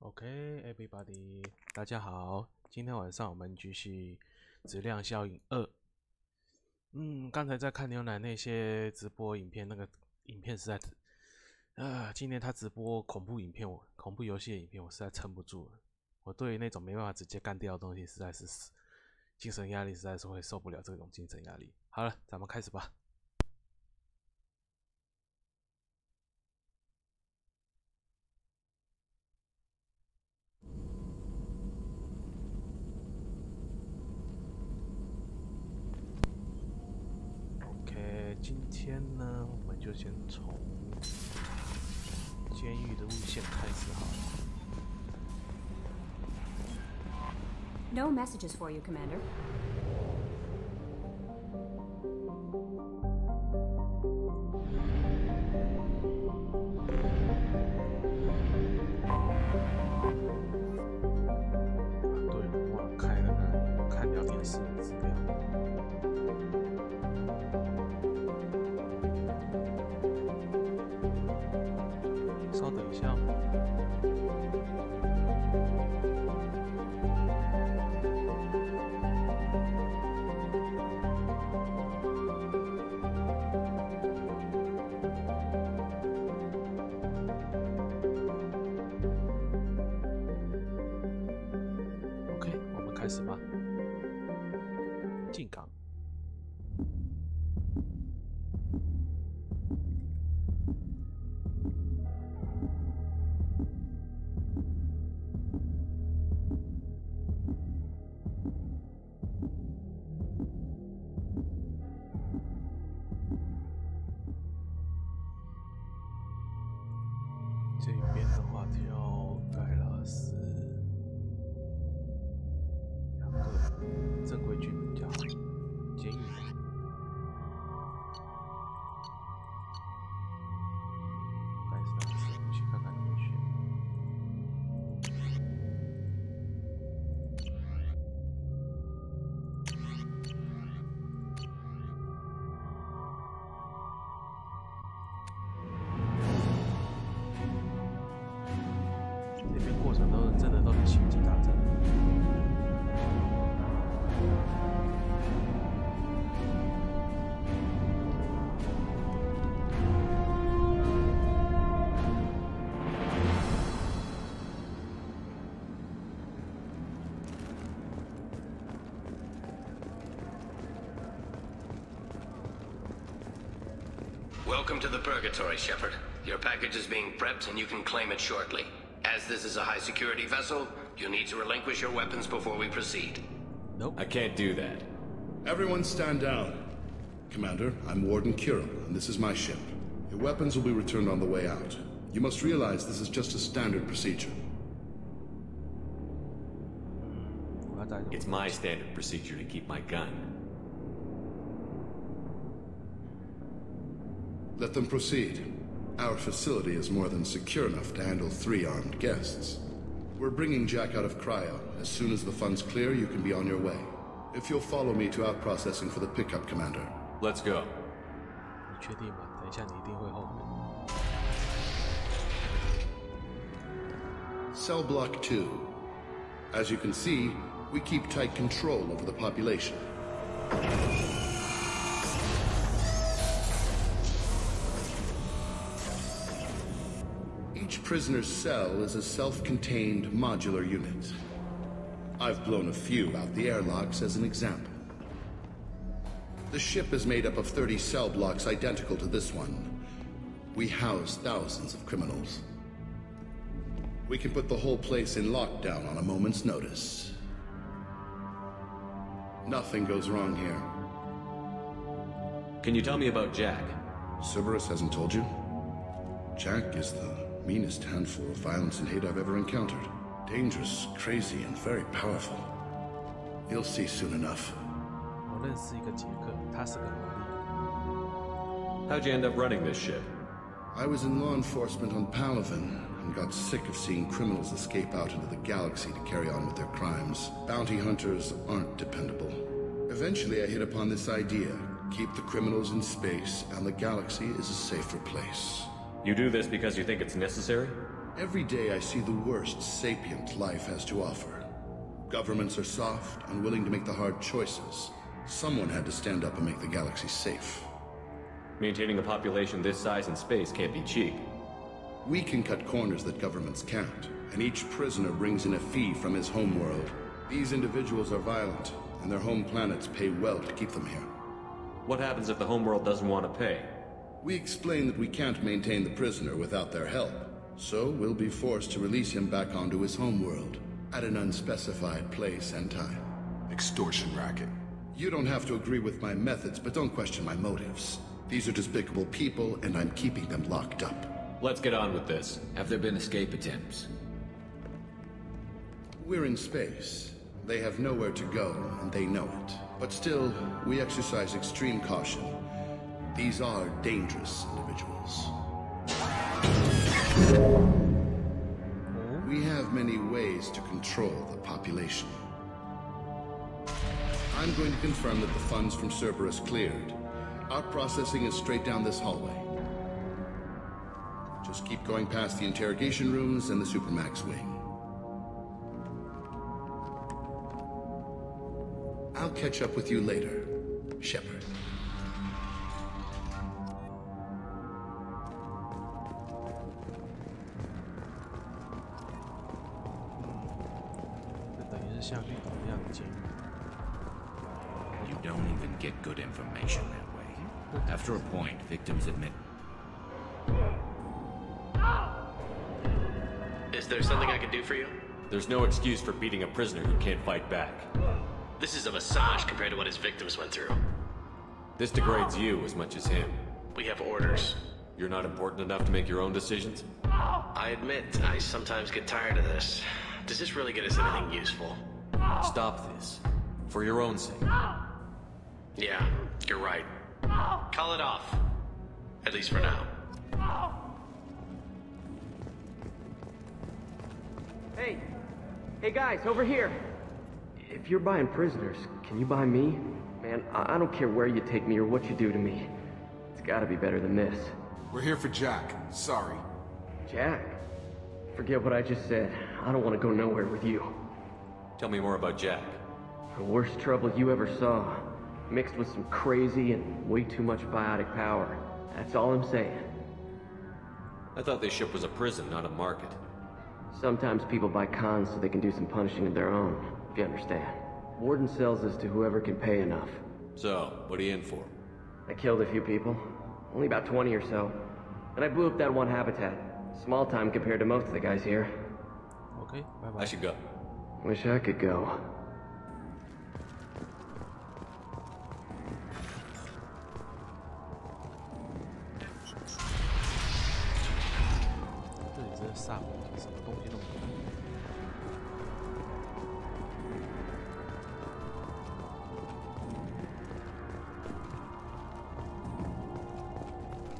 OK，everybody，大家好，今天晚上我们继续质量效应2。刚才在看牛奶那些直播影片，那个影片实在，今天他直播恐怖影片，恐怖游戏的影片，我实在撑不住了。我对于那种没办法直接干掉的东西，实在是精神压力，实在是会受不了这种精神压力。好了，咱们开始吧。今天呢，我们就先从监狱的路线开始好了。No messages for you, Commander.开始吧，进港。这边的话就盖了正规军比较好，监狱。盖3次，我去看看有没有选。这边过程都真的都是星际大战。Welcome to the Purgatory, Shepard. Your package is being prepped and you can claim it shortly. As this is a high-security vessel, you'll need to relinquish your weapons before we proceed. Nope. I can't do that. Everyone stand down. Commander, I'm Warden Kurum, and this is my ship. Your weapons will be returned on the way out. You must realize this is just a standard procedure. It's my standard procedure to keep my gun. Let them proceed. Our facility is more than secure enough to handle 3 armed guests. We're bringing Jack out of cryo. As soon as the funds clear, you can be on your way. If you'll follow me to out processing for the pickup, Commander. Let's go. 你确定吗？等一下你一定会后悔。Cell Block 2. As you can see, we keep tight control over the population. Each prisoner's cell is a self-contained modular unit. I've blown a few out the airlocks as an example. The ship is made up of 30 cell blocks identical to this one. We house thousands of criminals. We can put the whole place in lockdown on a moment's notice. Nothing goes wrong here. Can you tell me about Jack? Cerberus hasn't told you? Jack is the meanest handful of violence and hate I've ever encountered. Dangerous, crazy, and very powerful. You'll see soon enough. 我认识一个杰克，他是个萝莉。 How'd you end up running this ship? I was in law enforcement on Palaven and got sick of seeing criminals escape out into the galaxy to carry on with their crimes. Bounty hunters aren't dependable. Eventually I hit upon this idea. Keep the criminals in space and the galaxy is a safer place. You do this because you think it's necessary? Every day I see the worst sapient life has to offer. Governments are soft, unwilling to make the hard choices. Someone had to stand up and make the galaxy safe. Maintaining a population this size in space can't be cheap. We can cut corners that governments can't, and each prisoner brings in a fee from his homeworld. These individuals are violent, and their home planets pay well to keep them here. What happens if the homeworld doesn't want to pay? We explain that we can't maintain the prisoner without their help, so we'll be forced to release him back onto his homeworld, at an unspecified place and time. Extortion racket. You don't have to agree with my methods, but don't question my motives. These are despicable people, and I'm keeping them locked up. Let's get on with this. Have there been escape attempts? We're in space. They have nowhere to go, and they know it. But still, we exercise extreme caution. These are dangerous individuals. We have many ways to control the population. I'm going to confirm that the funds from Cerberus cleared. Our processing is straight down this hallway. Just keep going past the interrogation rooms and the Supermax wing. I'll catch up with you later, Shepard. You don't even get good information that way. After a point, victims admit. Is there something I can do for you? There's no excuse for beating a prisoner who can't fight back. This is a massage compared to what his victims went through. This degrades you as much as him. We have orders. You're not important enough to make your own decisions? I admit, I sometimes get tired of this. Does this really get us anything useful? Stop this. For your own sake. Yeah, you're right. Call it off. At least for now. Hey guys, over here! If you're buying prisoners, can you buy me? Man, I don't care where you take me or what you do to me. It's gotta be better than this. We're here for Jack. Sorry. Jack? Forget what I just said. I don't want to go nowhere with you. Tell me more about Jack. The worst trouble you ever saw. Mixed with some crazy and way too much biotic power. That's all I'm saying. I thought this ship was a prison, not a market. Sometimes people buy cons so they can do some punishing of their own, if you understand. Warden sells this to whoever can pay enough. So, what are you in for? I killed a few people. Only about 20 or so. And I blew up that one habitat. Small time compared to most of the guys here. Okay, bye-bye. I should go. Wish I could go.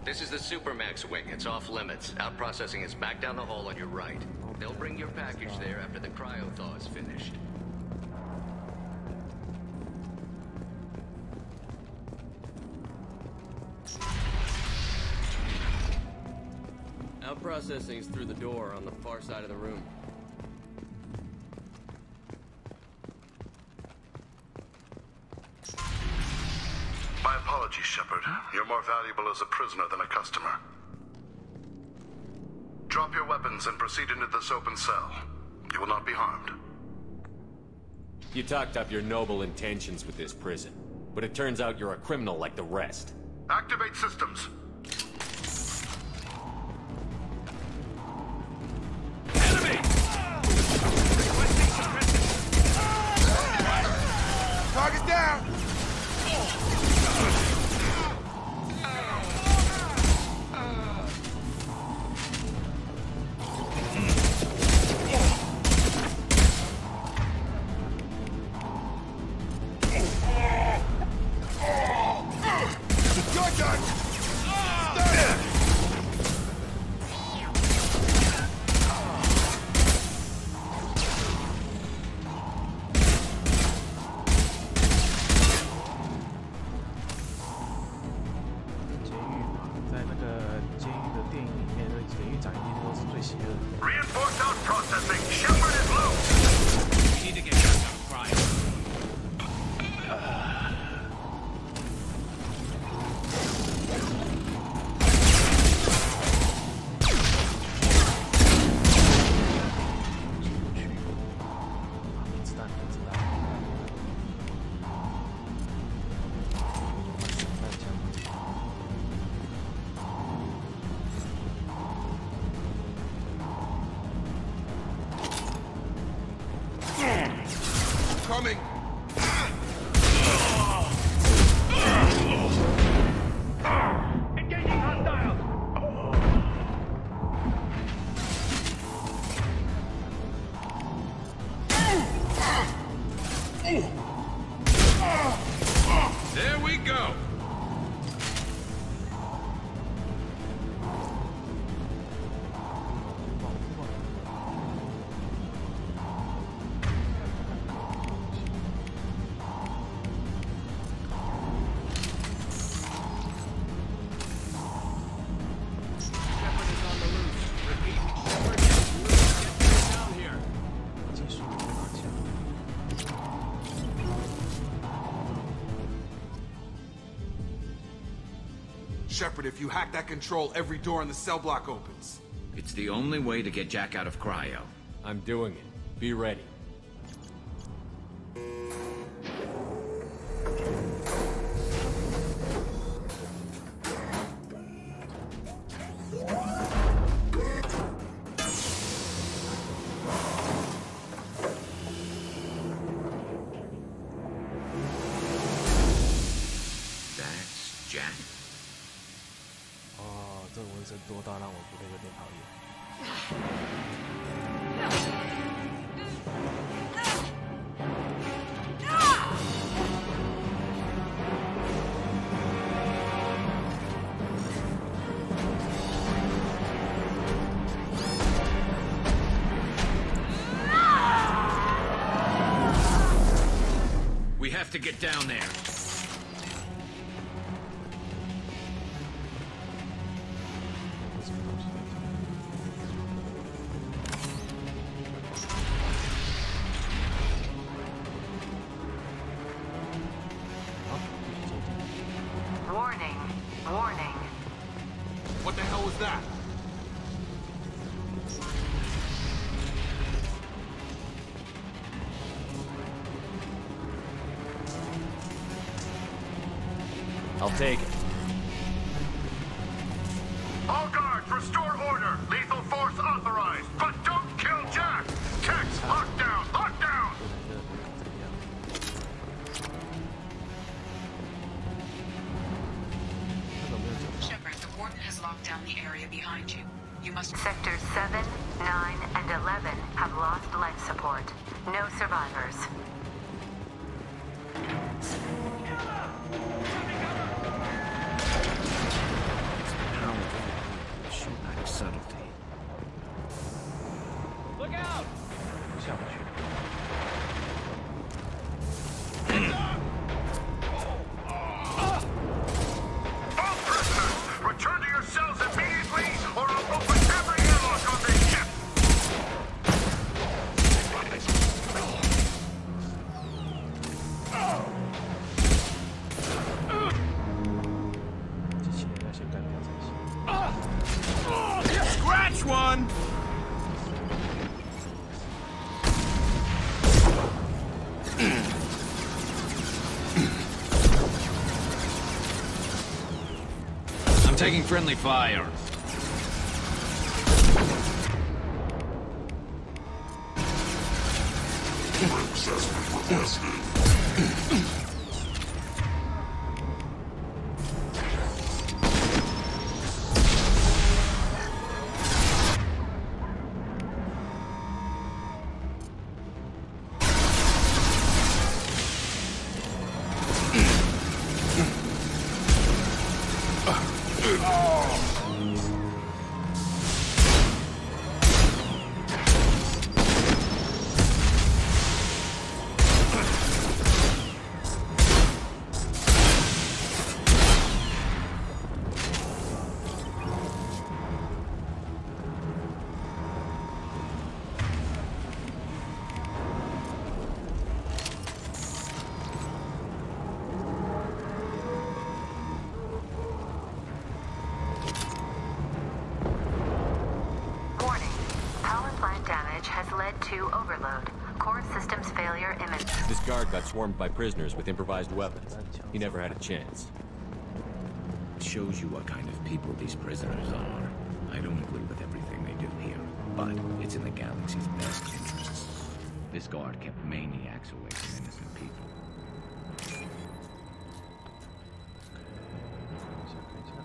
This is the Supermax wing. It's off limits. Out processing is back down the hall on your right. They'll bring your package there after the cryo-thaw is finished. Out processing is through the door on the far side of the room. My apologies, Shepard. You're more valuable as a prisoner than a customer. Drop your weapons and proceed into this open cell. You will not be harmed. You talked up your noble intentions with this prison, but it turns out you're a criminal like the rest. Activate systems. Enemy! Target down! You're done! There we go. Shepard, if you hack that control, every door in the cell block opens. It's the only way to get Jack out of cryo. I'm doing it. Be ready. That's Jack? 哦，这纹身多到让我觉得有点讨厌。We have to get down there. Warning. Warning. What the hell was that? I'll take it. All guards, restore order. Lethal force authorized. But don't kill Jack. Text, lockdown, lockdown. Shepard, the warden has locked down the area behind you. You must... Sectors 7, 9, and 11 have lost life support. No survivors. Shoot like subtlety. Look out! 下不去。 All prisoners, return to your cells immediately, or I'll open every airlock on this ship. 机器人要先干掉才行。 Scratch one! I'm taking friendly fire. Warning. Power plant damage has led to overload. Core systems failure imminent. This guard got swarmed by prisoners with improvised weapons. He never had a chance. It shows you what kind of people these prisoners are. I don't agree with everything they do here, but it's in the galaxy's best interests. This guard kept maniacs away from innocent people. 看一下。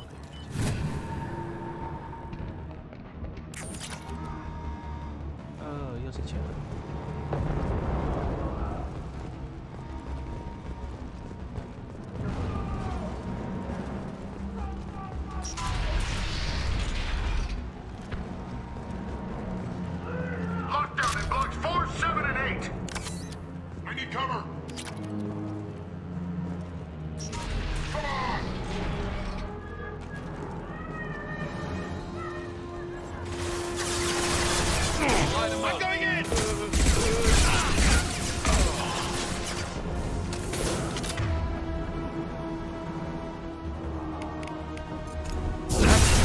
看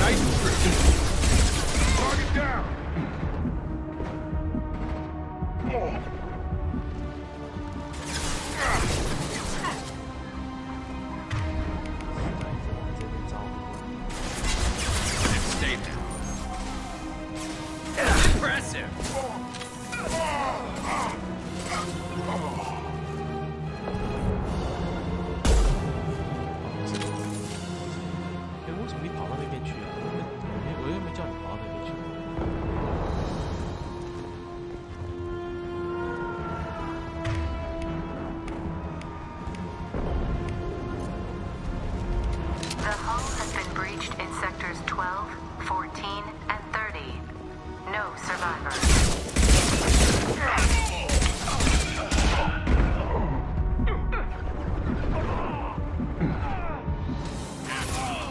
Nice trick. Target down. Stay there. Impressive. 为什么你跑到那边去啊？我又没叫你跑到那边去。The hull has been breached in sectors 12, 14, and 30. No survivors.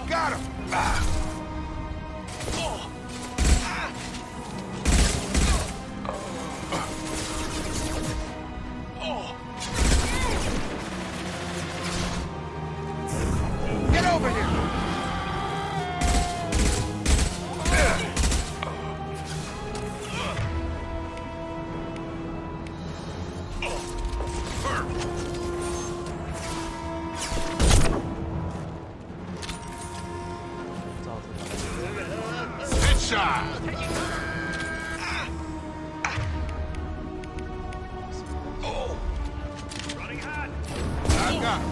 Got him! Get over here! Headshot! Oh! Running hot! I got him.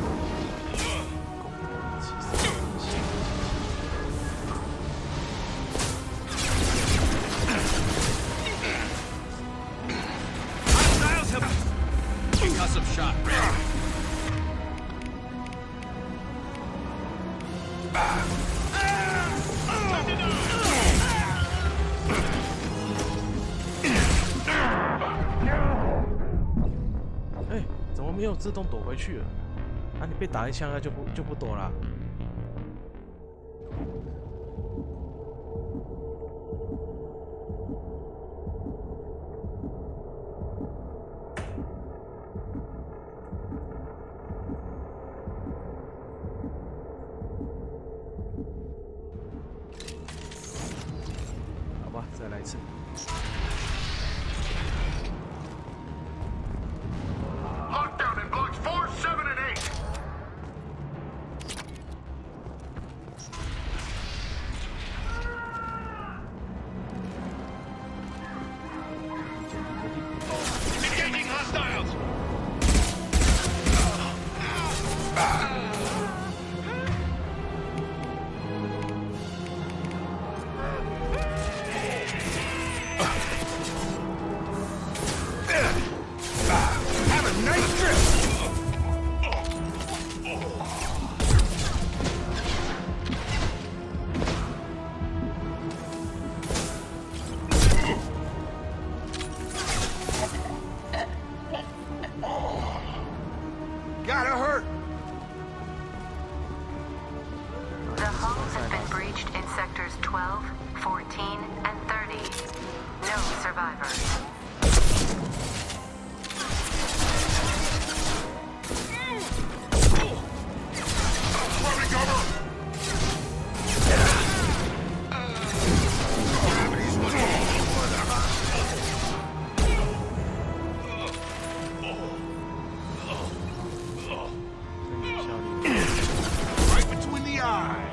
Hostiles have... Concussive shot ready. 哎，怎么没有自动躲回去了？啊，你被打一枪，那就不躲啦。好吧，再来一次。 Lockdown in blocks 4, 7, and 8. Engaging hostiles. Have a nice trip! Gotta hurt! The hulls have been breached in sectors 12, 14, and 30. No survivors. Running cover. Gravity's right between the eyes.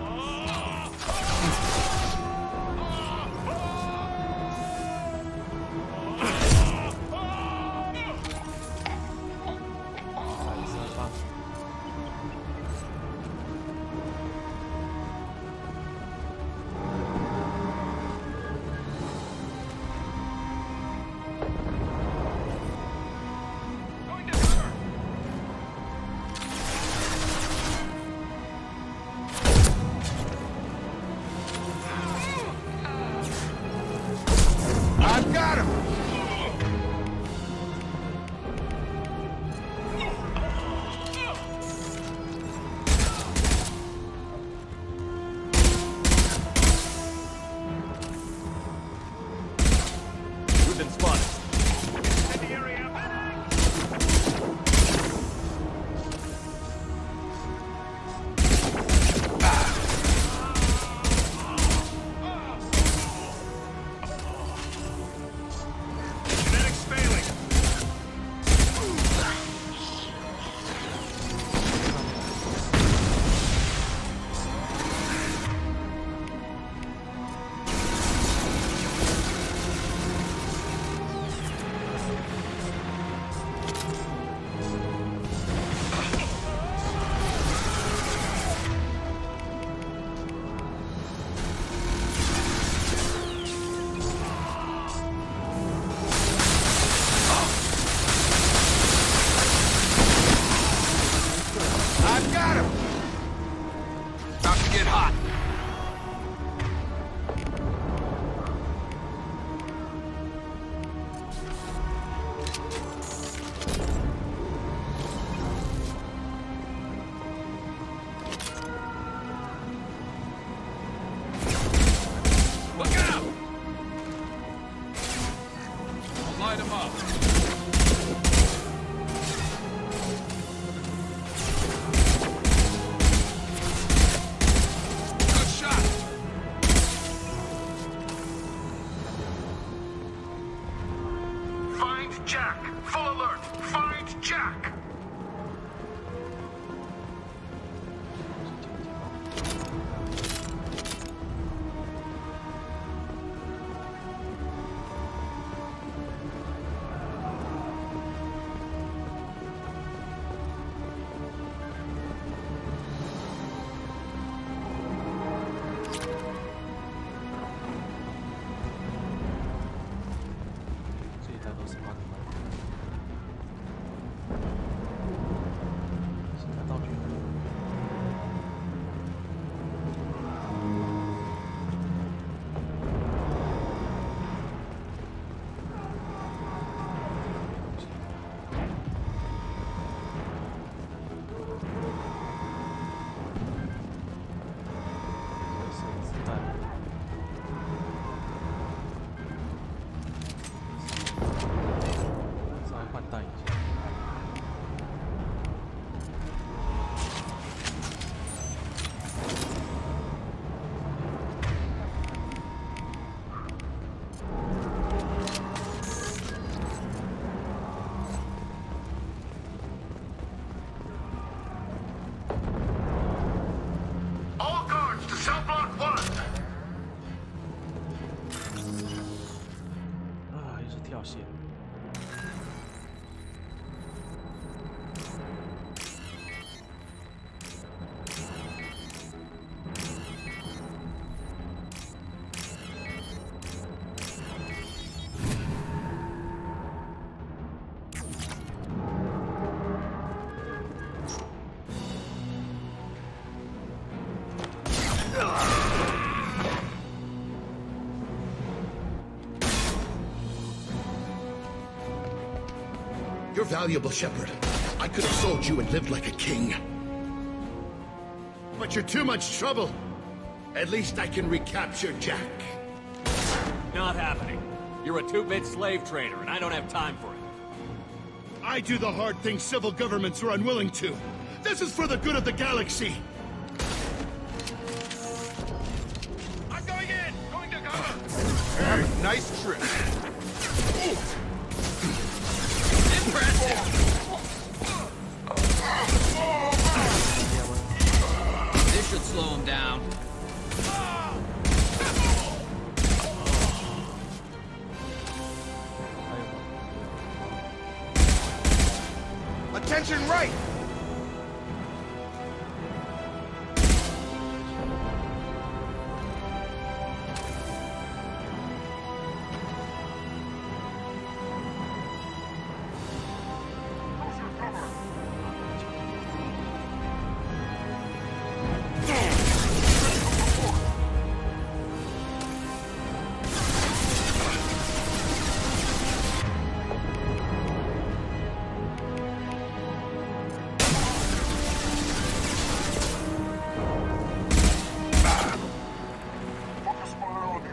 条线。You're valuable, Shepard. I could have sold you and lived like a king. But you're too much trouble. At least I can recapture Jack. Not happening. You're a two-bit slave trader, and I don't have time for it. I do the hard things civil governments are unwilling to. This is for the good of the galaxy. I'm going in! Going to cover! Hey, nice trick. This should slow him down. Attention right!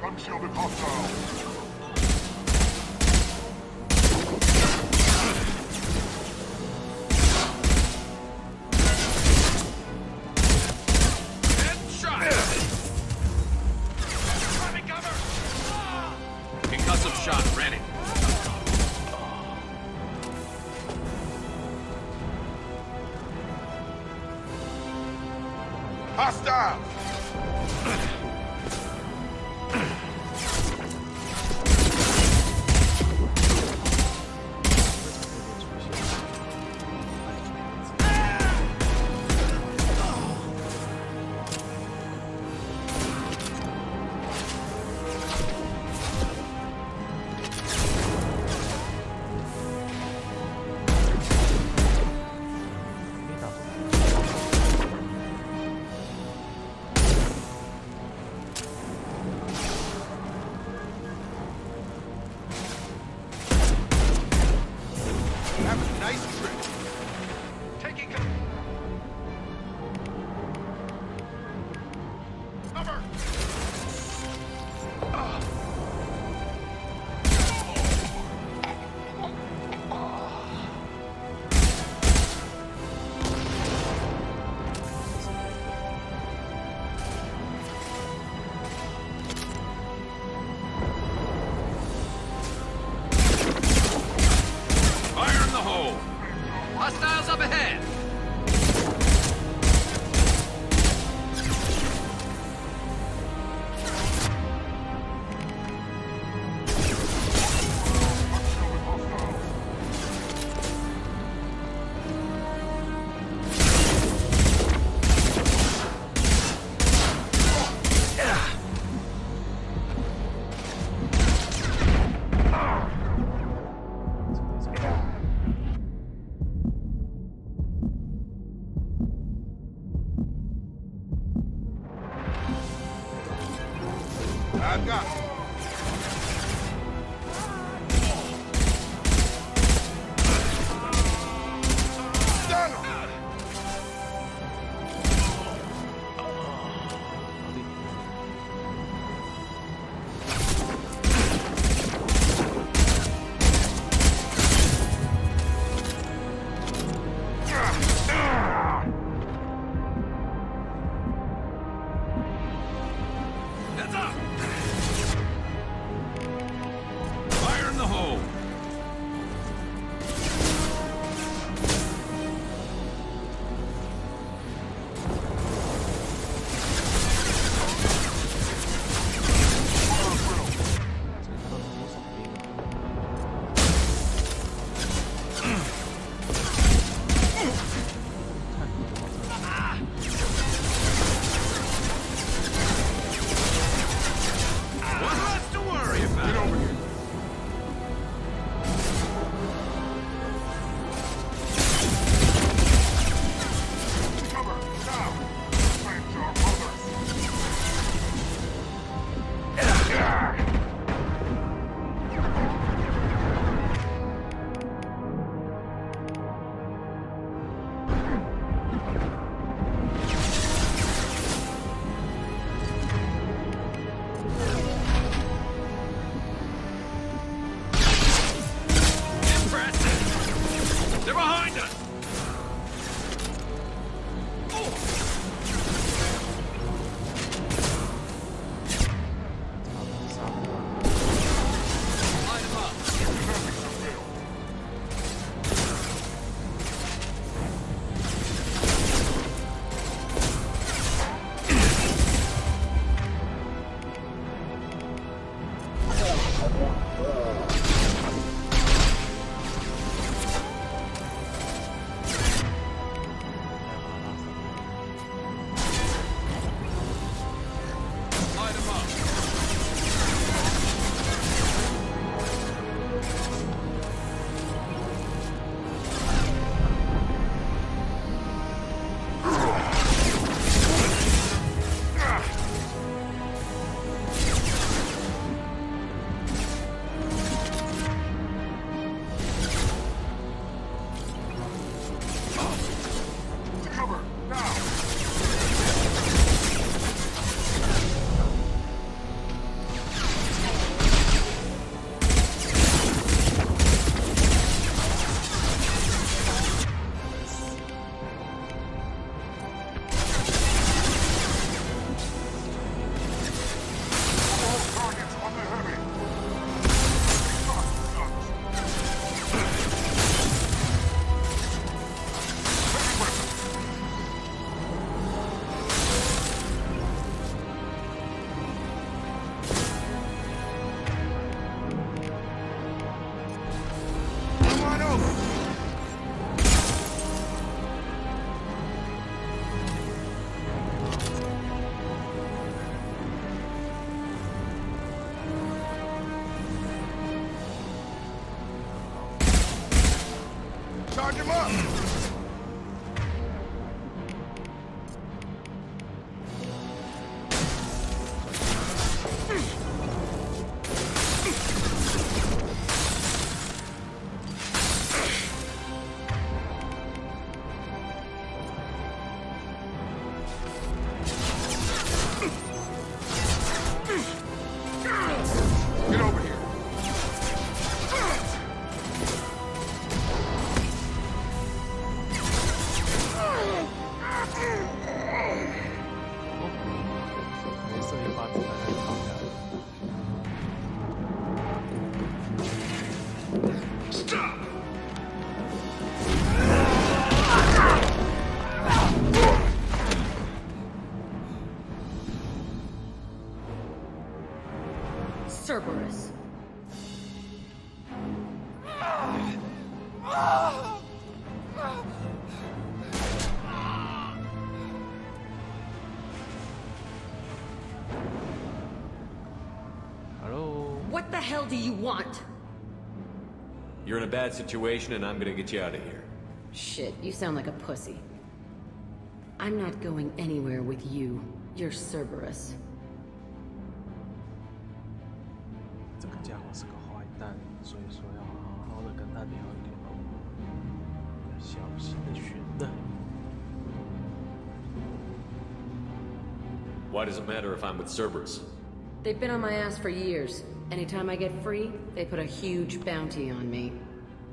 Unshielded hostile. Headshot! Grabbing cover! Concussive shot ready. Hostile! Hostiles up ahead! I've got it. Stun him! Heads up! Charge him up! Get over here. Stop! Cerberus. Hello. What the hell do you want? You're in a bad situation, and I'm gonna get you out of here. Shit, you sound like a pussy. I'm not going anywhere with you. You're Cerberus. 这个家伙是个坏蛋，所以说要好好的跟他聊一聊，要小心的选的。Why does it matter if I'm with Cerberus? They've been on my ass for years. Anytime I get free, they put a huge bounty on me.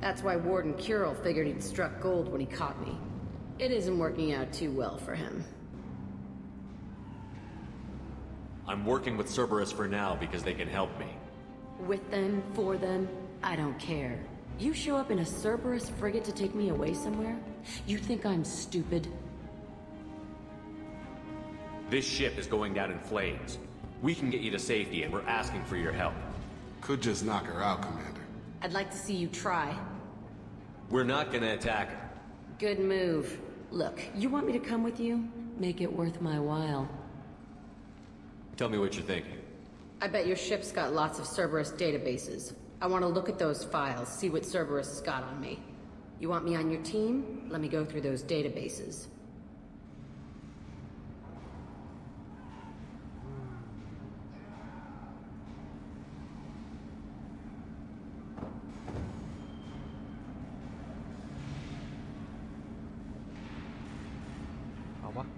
That's why Warden Curel figured he'd struck gold when he caught me. It isn't working out too well for him. I'm working with Cerberus for now because they can help me. With them, for them, I don't care. You show up in a Cerberus frigate to take me away somewhere? You think I'm stupid? This ship is going down in flames. We can get you to safety, and we're asking for your help. Could just knock her out, Commander. I'd like to see you try. We're not gonna attack her. Good move. Look, you want me to come with you? Make it worth my while. Tell me what you're thinking. I bet your ship's got lots of Cerberus databases. I want to look at those files, see what Cerberus has got on me. You want me on your team? Let me go through those databases.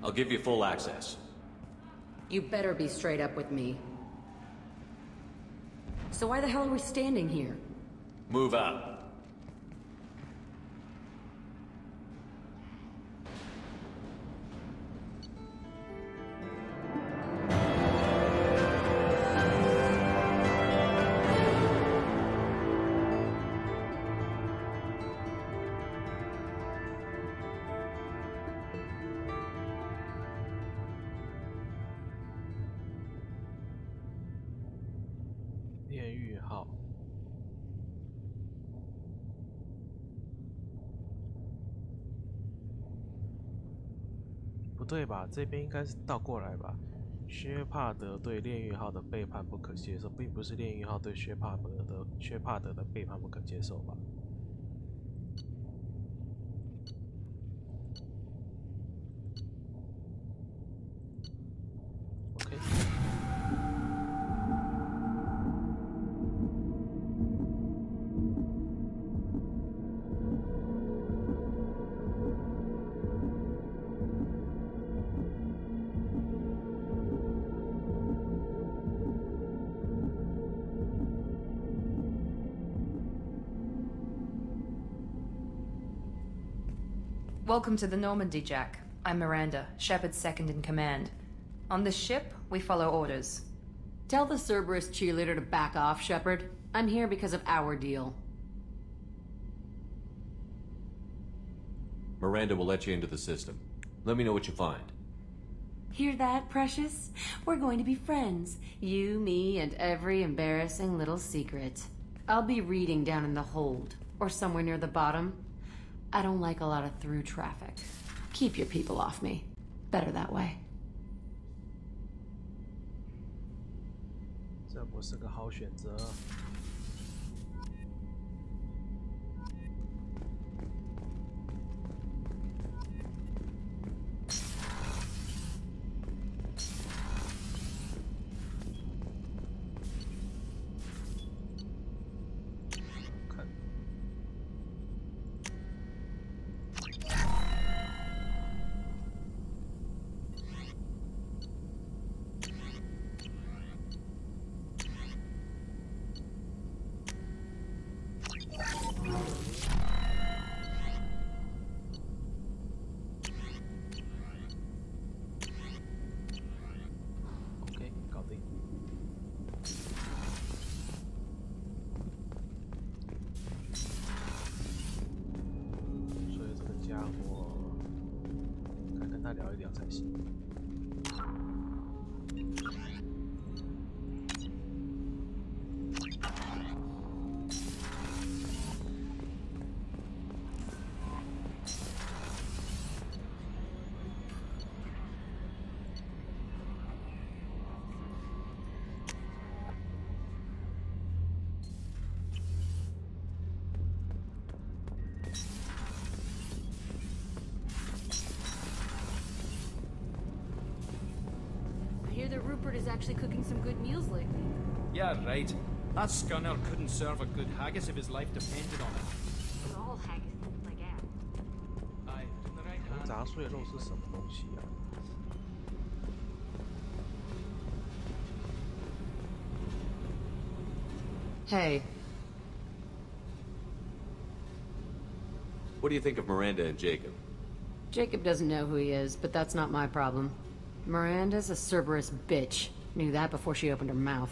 I'll give you full access. You better be straight up with me. So why the hell are we standing here? Move out.不对吧？这边应该是倒过来吧？薛帕德对炼狱号的背叛不可接受，并不是炼狱号对薛帕德的背叛不可接受吧？OK。Welcome to the Normandy, Jack. I'm Miranda, Shepard's second in command. On this ship, we follow orders. Tell the Cerberus cheerleader to back off, Shepard. I'm here because of our deal. Miranda will let you into the system. Let me know what you find. Hear that, Precious? We're going to be friends. You, me, and every embarrassing little secret. I'll be reading down in the hold, or somewhere near the bottom. I don't like a lot of through traffic. Keep your people off me. Better that way. 这不是个好选择。系。I hear that Rupert is actually cooking some good meals lately. Yeah, right. That scunner couldn't serve a good haggis if his life depended on it. All haggis taste like ass. Aye, in the right hand. 杂碎肉是什么东西啊？ Hey, What do you think of Miranda and Jacob? Jacob doesn't know who he is, but that's not my problem. Miranda's a Cerberus bitch. Knew that before she opened her mouth.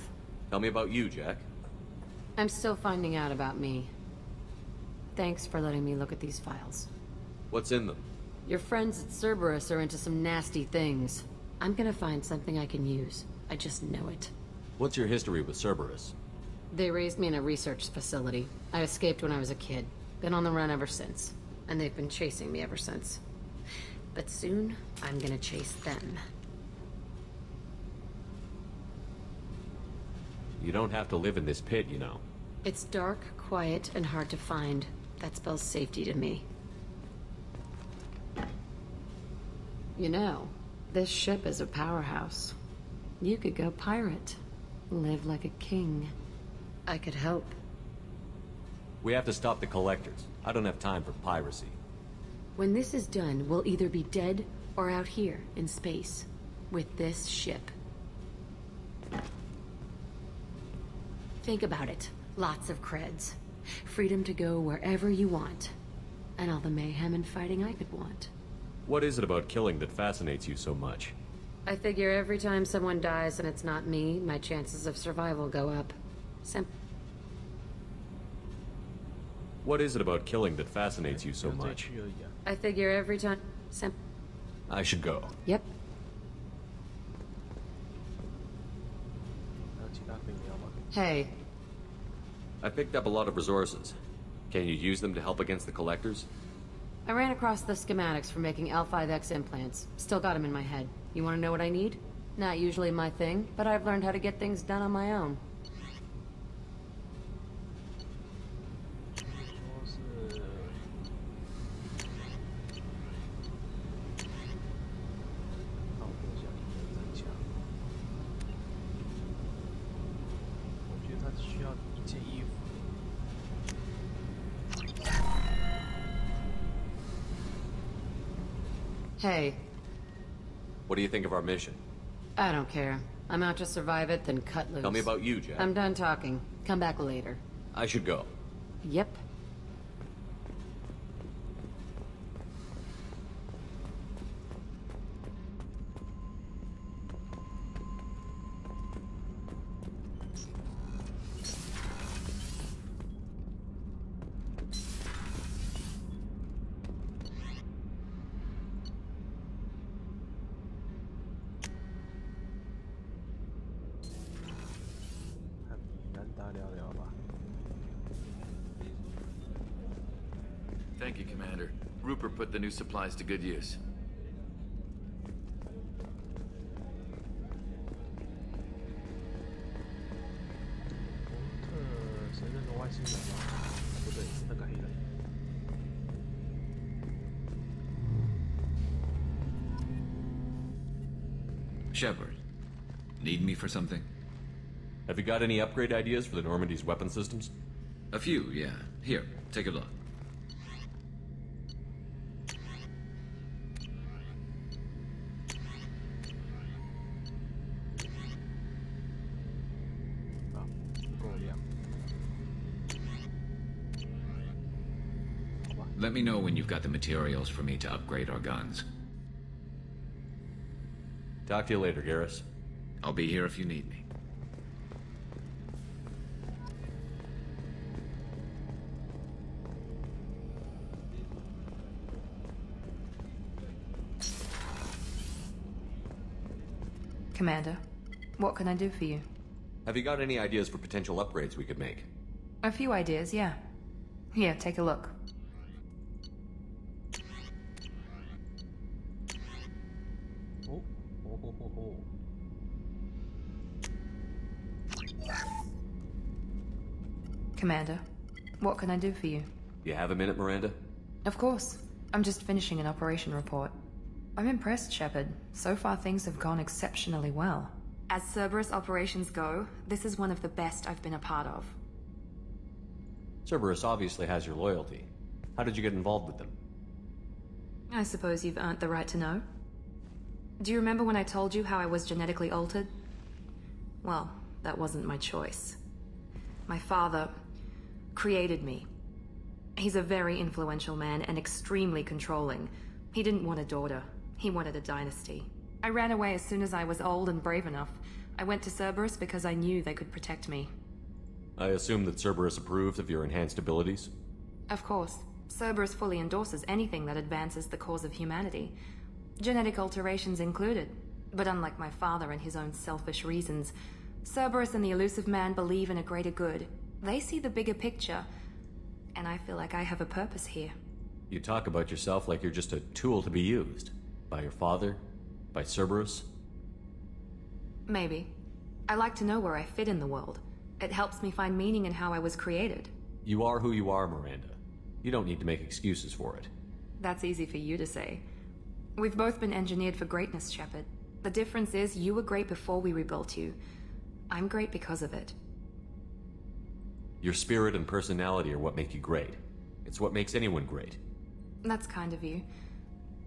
Tell me about you, Jack. I'm still finding out about me. Thanks for letting me look at these files. What's in them? Your friends at Cerberus are into some nasty things. I'm gonna find something I can use. I just know it. What's your history with Cerberus? They raised me in a research facility. I escaped when I was a kid. Been on the run ever since. And they've been chasing me ever since. But soon, I'm gonna chase them. You don't have to live in this pit, you know. It's dark, quiet, and hard to find. That spells safety to me. You know, this ship is a powerhouse. You could go pirate. Live like a king. I could help. We have to stop the collectors. I don't have time for piracy. When this is done, we'll either be dead or out here in space. With this ship. Think about it. Lots of creds. Freedom to go wherever you want. And all the mayhem and fighting I could want. What is it about killing that fascinates you so much? I figure every time someone dies and it's not me, my chances of survival go up. What is it about killing that fascinates you so much? I figure every time... I should go. Yep. Hey. I picked up a lot of resources. Can you use them to help against the collectors? I ran across the schematics for making L5X implants. Still got them in my head. You want to know what I need? Not usually my thing, but I've learned how to get things done on my own. Hey. What do you think of our mission? I don't care. I'm out to survive it, then cut loose. Tell me about you, Jack. I'm done talking. Come back later. I should go. Yep. Thank you, Commander. Rupert put the new supplies to good use. Shepard, need me for something? Have you got any upgrade ideas for the Normandy's weapon systems? A few, yeah. Here, take a look. Let me know when you've got the materials for me to upgrade our guns. Talk to you later, Garrus. I'll be here if you need me. Commander, what can I do for you? Have you got any ideas for potential upgrades we could make? A few ideas, yeah. Here, take a look. Commander, what can I do for you? You have a minute, Miranda? Of course. I'm just finishing an operation report. I'm impressed, Shepard. So far things have gone exceptionally well. As Cerberus operations go, this is one of the best I've been a part of. Cerberus obviously has your loyalty. How did you get involved with them? I suppose you've earned the right to know. Do you remember when I told you how I was genetically altered? Well, that wasn't my choice. My father created me. He's a very influential man and extremely controlling. He didn't want a daughter. He wanted a dynasty. I ran away as soon as I was old and brave enough. I went to Cerberus because I knew they could protect me. I assume that Cerberus approved of your enhanced abilities? Of course. Cerberus fully endorses anything that advances the cause of humanity. Genetic alterations included. But unlike my father and his own selfish reasons, Cerberus and the Elusive Man believe in a greater good. They see the bigger picture, and I feel like I have a purpose here. You talk about yourself like you're just a tool to be used. By your father? By Cerberus? Maybe. I like to know where I fit in the world. It helps me find meaning in how I was created. You are who you are, Miranda. You don't need to make excuses for it. That's easy for you to say. We've both been engineered for greatness, Shepard. The difference is you were great before we rebuilt you. I'm great because of it. Your spirit and personality are what make you great. It's what makes anyone great. That's kind of you.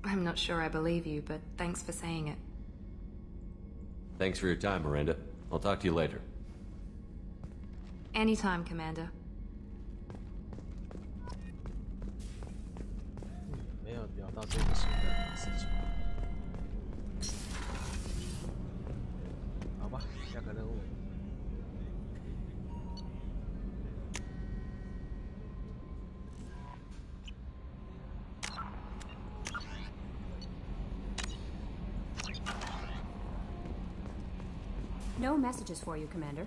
I'm not sure I believe you, but thanks for saying it. Thanks for your time, Miranda. I'll talk to you later. Anytime, Commander. 没有聊到这个新的事情。好吧，下个任务。No messages for you, Commander.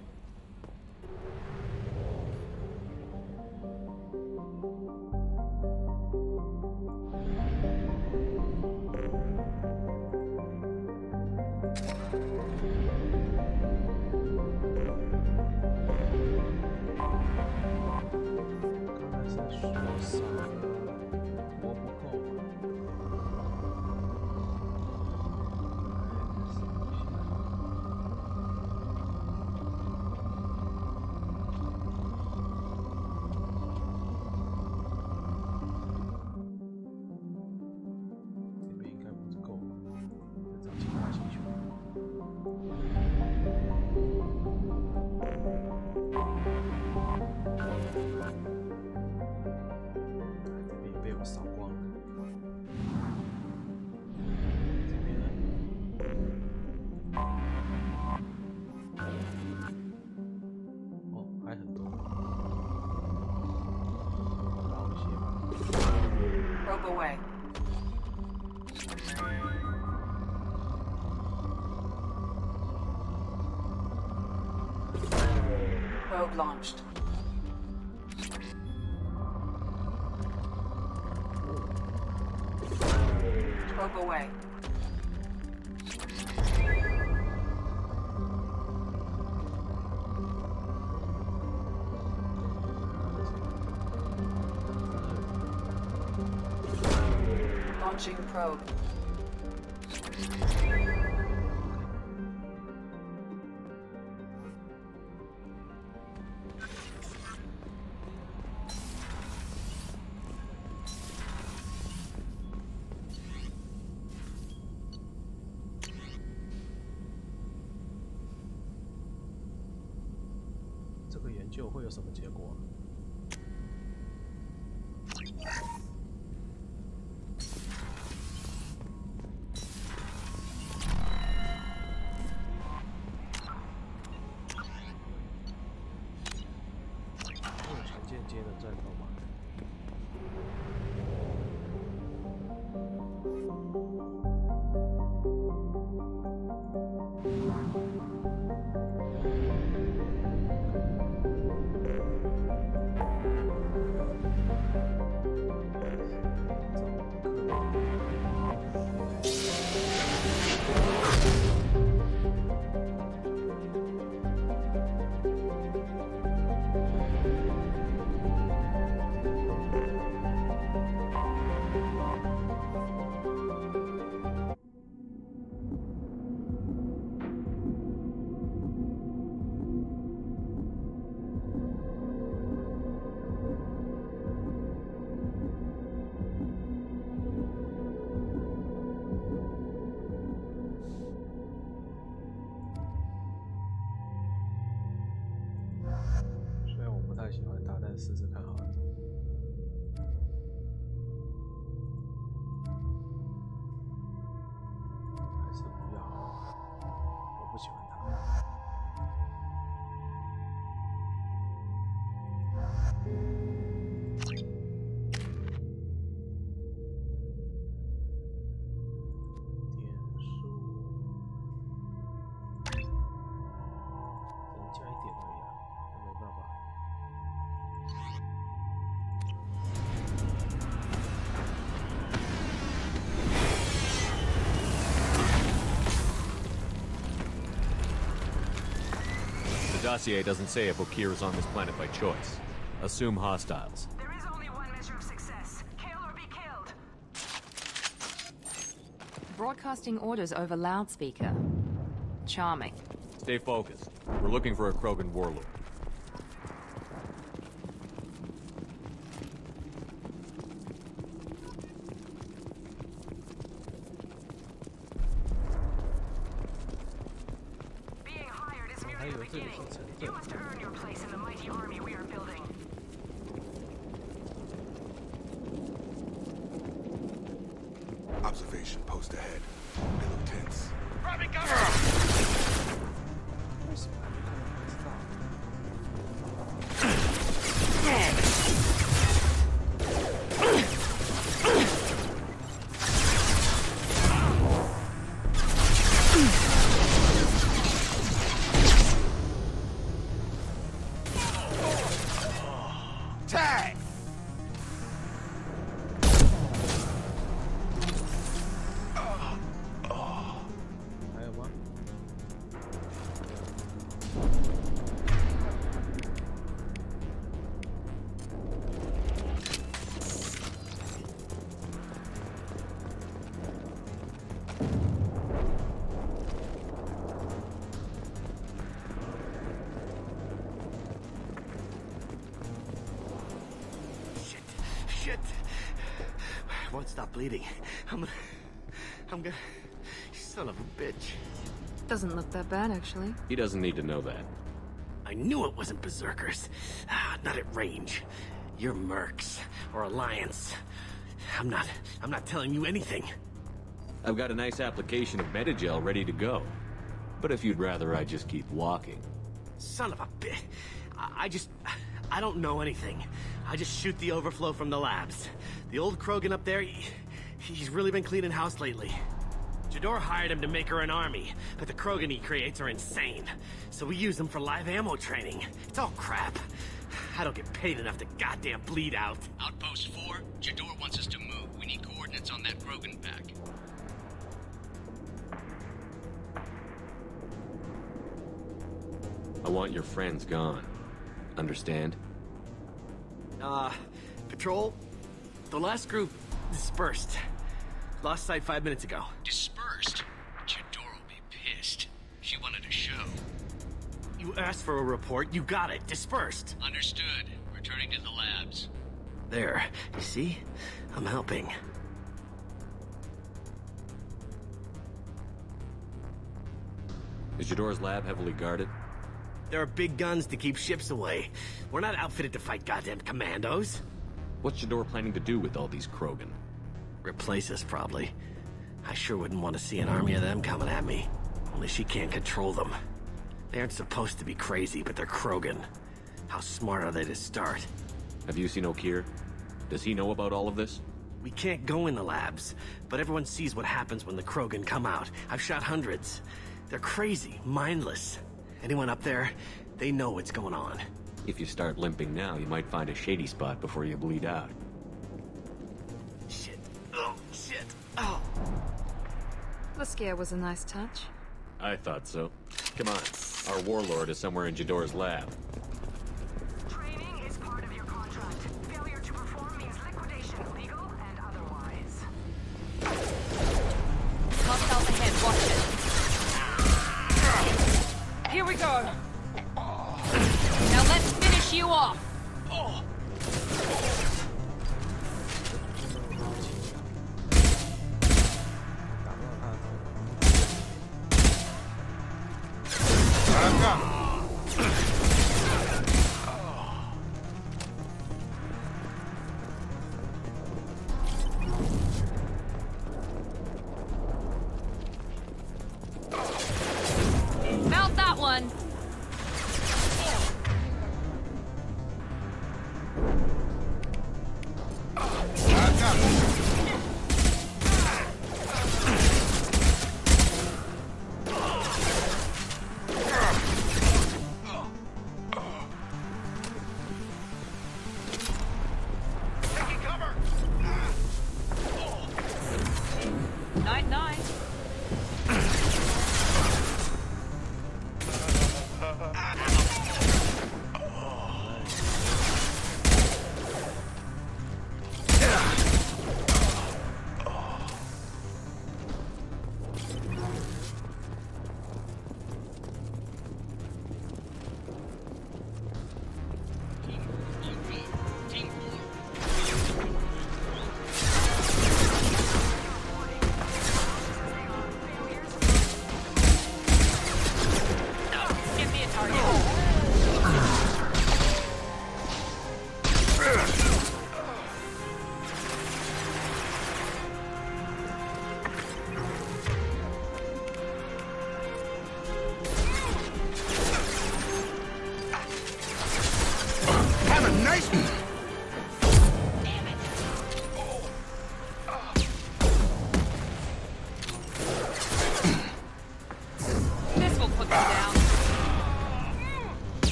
Away. Probe launched. Probe away. Launching probe.这个研究会有什么结果？间的战斗吗？太喜欢它，但试试看好了。还是不要好了，我不喜欢它。The dossier doesn't say if Okir is on this planet by choice. Assume hostiles. There is only one measure of success. Kill or be killed. Broadcasting orders over loudspeaker. Charming. Stay focused. We're looking for a Krogan warlord. You must earn your place in the mighty army we are building. Observation post ahead. They look tense. Grabbing cover! Tag! Shit. Won't stop bleeding. I'm gonna... You son of a bitch. Doesn't look that bad, actually. He doesn't need to know that. I knew it wasn't berserkers. Not at range. You're mercs or Alliance. I'm not telling you anything. I've got a nice application of Metagel ready to go. But if you'd rather I just keep walking. Son of a bitch. I don't know anything. I just shoot the overflow from the labs. The old Krogan up there, he's really been cleaning house lately. Jador hired him to make her an army, but the Krogan he creates are insane. So we use them for live ammo training. It's all crap. I don't get paid enough to goddamn bleed out. Outpost 4, Jador wants us to move. We need coordinates on that Krogan pack. I want your friends gone. Understand? Patrol? The last group dispersed. Lost sight 5 minutes ago. Dispersed? Jador will be pissed. She wanted a show. You asked for a report, you got it. Dispersed. Understood. Returning to the labs. There. You see? I'm helping. Is Jador's lab heavily guarded? There are big guns to keep ships away. We're not outfitted to fight goddamn commandos. What's Jador planning to do with all these Krogan? Replace us, probably. I sure wouldn't want to see an army of them coming at me. Only she can't control them. They aren't supposed to be crazy, but they're Krogan. How smart are they to start? Have you seen Okir? Does he know about all of this? We can't go in the labs, but everyone sees what happens when the Krogan come out. I've shot hundreds. They're crazy, mindless. Anyone up there, they know what's going on. If you start limping now, you might find a shady spot before you bleed out. Shit. Oh, shit. Oh. The scare was a nice touch. I thought so. Come on. Our warlord is somewhere in Jador's lab. Training is part of your contract. Failure to perform means liquidation, legal and otherwise. Hostiles ahead, watch it. Here we go. Now let's finish you off.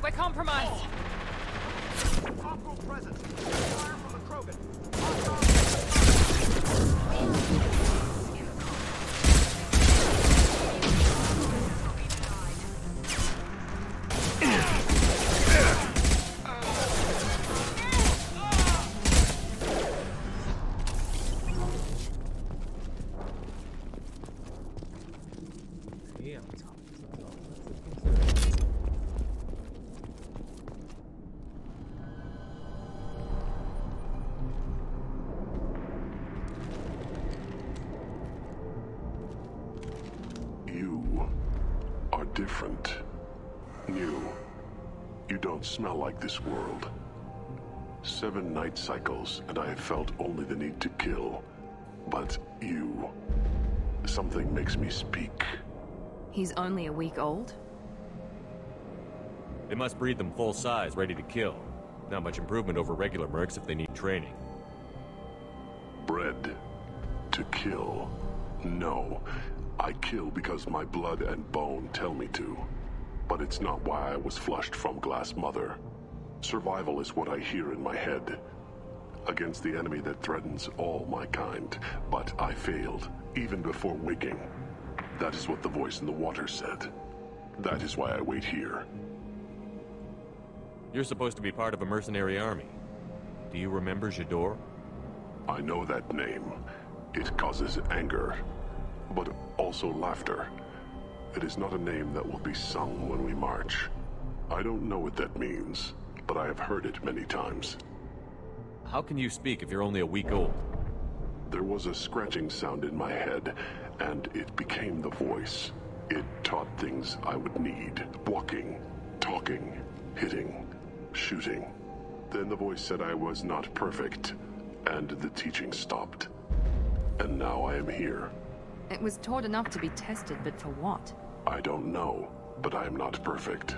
We're compromised. Hostile presence. Fire from the Krogan. Different. New. You don't smell like this world. 7 night cycles, and I have felt only the need to kill. But you... something makes me speak. He's only a week old? They must breed them full size, ready to kill. Not much improvement over regular mercs if they need training. Bred to kill. No. I kill because my blood and bone tell me to. But it's not why I was flushed from Glass Mother. Survival is what I hear in my head. Against the enemy that threatens all my kind. But I failed, even before waking. That is what the voice in the water said. That is why I wait here. You're supposed to be part of a mercenary army. Do you remember J'dor? I know that name. It causes anger. But also laughter. It is not a name that will be sung when we march. I don't know what that means, but I have heard it many times. How can you speak if you're only a week old? There was a scratching sound in my head, and it became the voice. It taught things I would need. Walking, talking, hitting, shooting. Then the voice said I was not perfect, and the teaching stopped. And now I am here. It was taught enough to be tested, but for what? I don't know, but I am not perfect.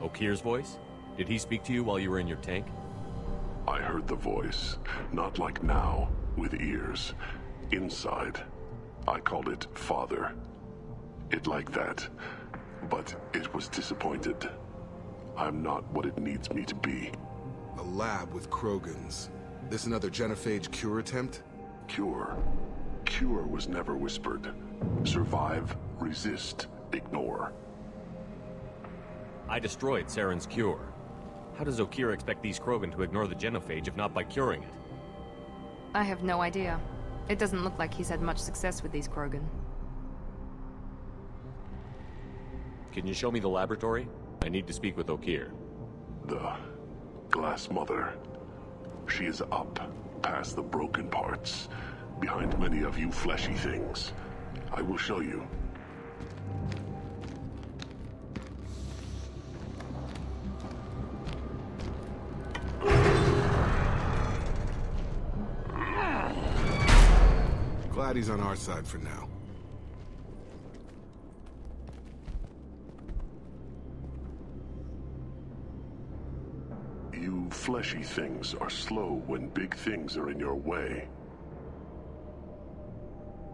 Okir's voice? Did he speak to you while you were in your tank? I heard the voice, not like now, with ears. Inside. I called it Father. It like that, but it was disappointed. I'm not what it needs me to be. A lab with Krogans. This another genophage cure attempt? Cure? Cure was never whispered. Survive, resist, ignore. I destroyed Saren's cure. How does Okir expect these Krogan to ignore the genophage if not by curing it? I have no idea. It doesn't look like he's had much success with these Krogan. Can you show me the laboratory? I need to speak with Okir. The Glass Mother. She is up, past the broken parts. behind many of you fleshy things. I will show you. Glad he's on our side for now. You fleshy things are slow when big things are in your way.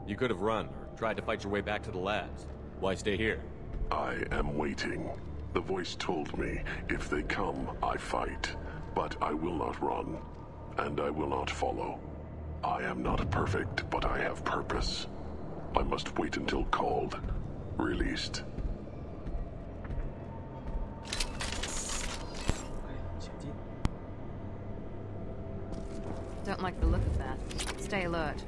You could have run, or tried to fight your way back to the labs. Why stay here? I am waiting. The voice told me, if they come, I fight. But I will not run, and I will not follow. I am not perfect, but I have purpose. I must wait until called, released. Don't like the look of that. Stay alert.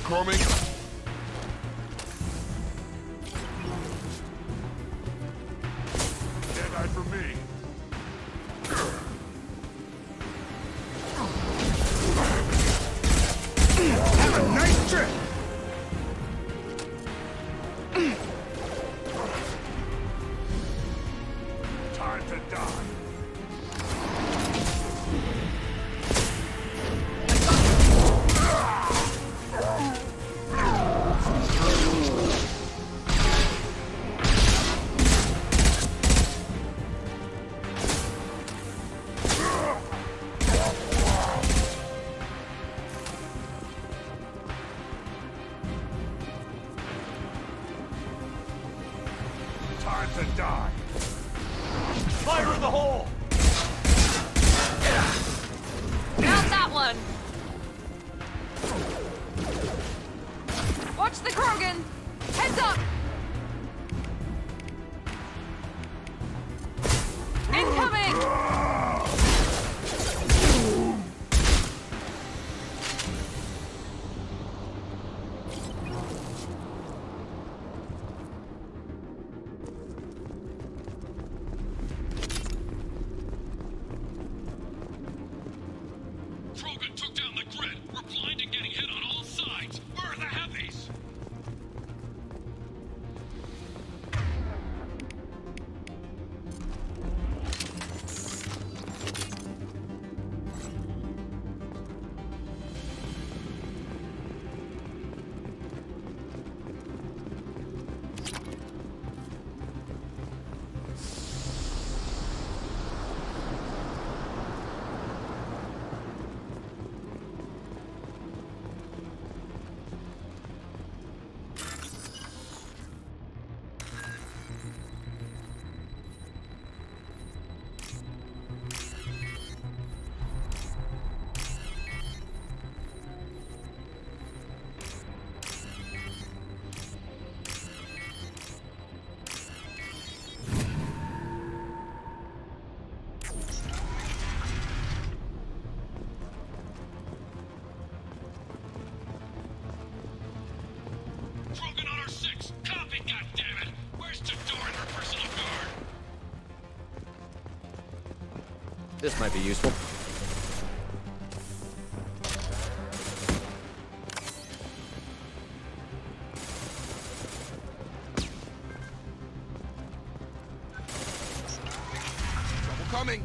Coming. Deadeye for me. Have a nice trip. Time to die. Time to die. Fire in the hole! Not that one! Watch the Krogan! Heads up! Incoming! Krogan took down the grid. We're blind and getting hit on all sides. Where are the heavies? This might be useful. Trouble coming.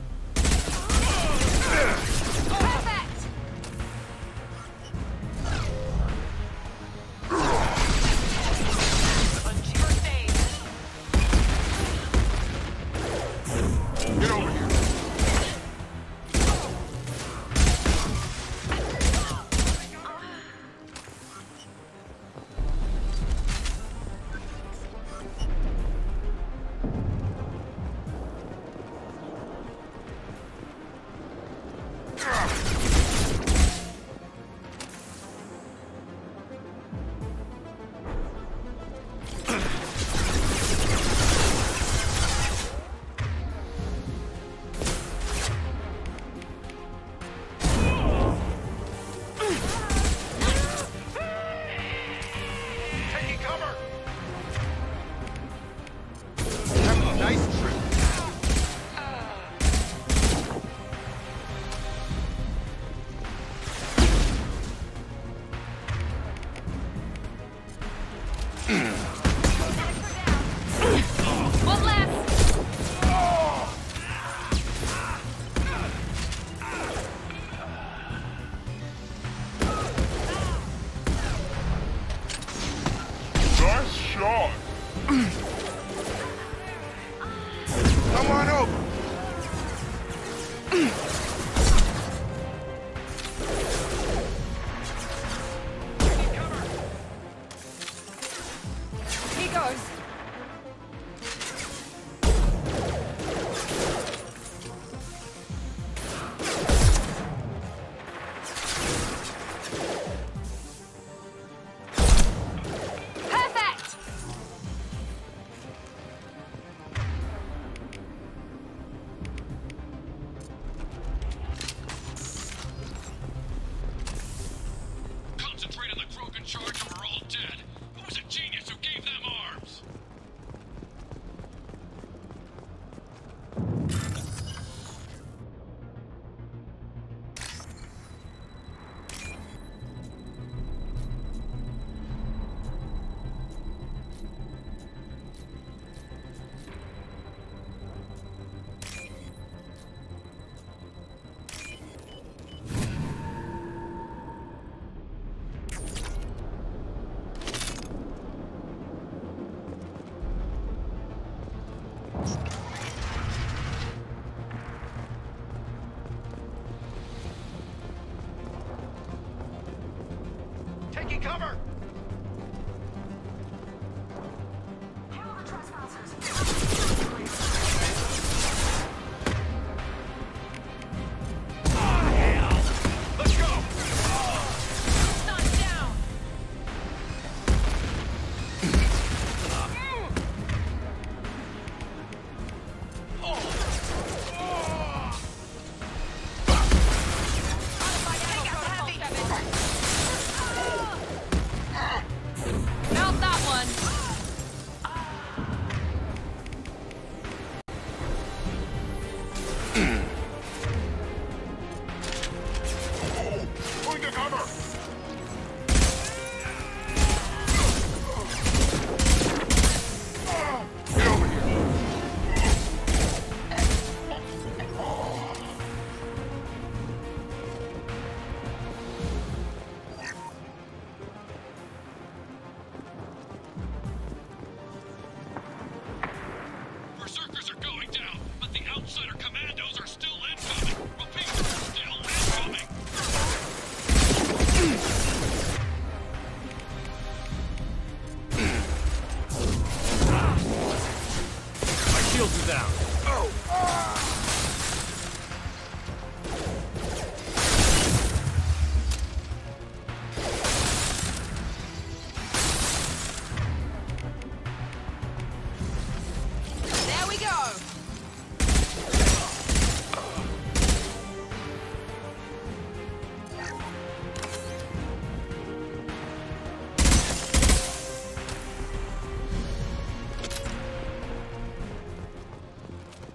Taking cover!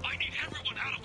I need everyone out of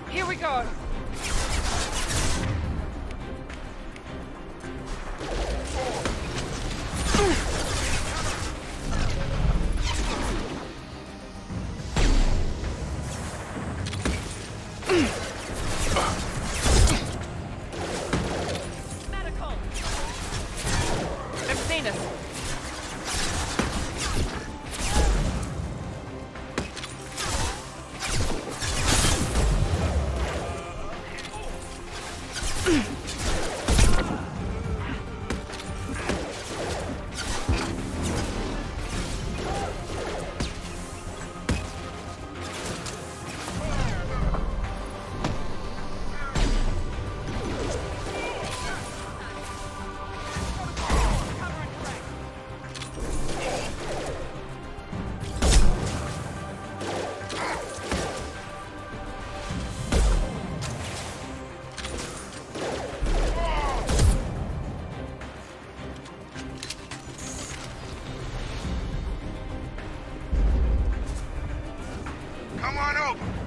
Here we go. Medical. They've seen us. Come on over.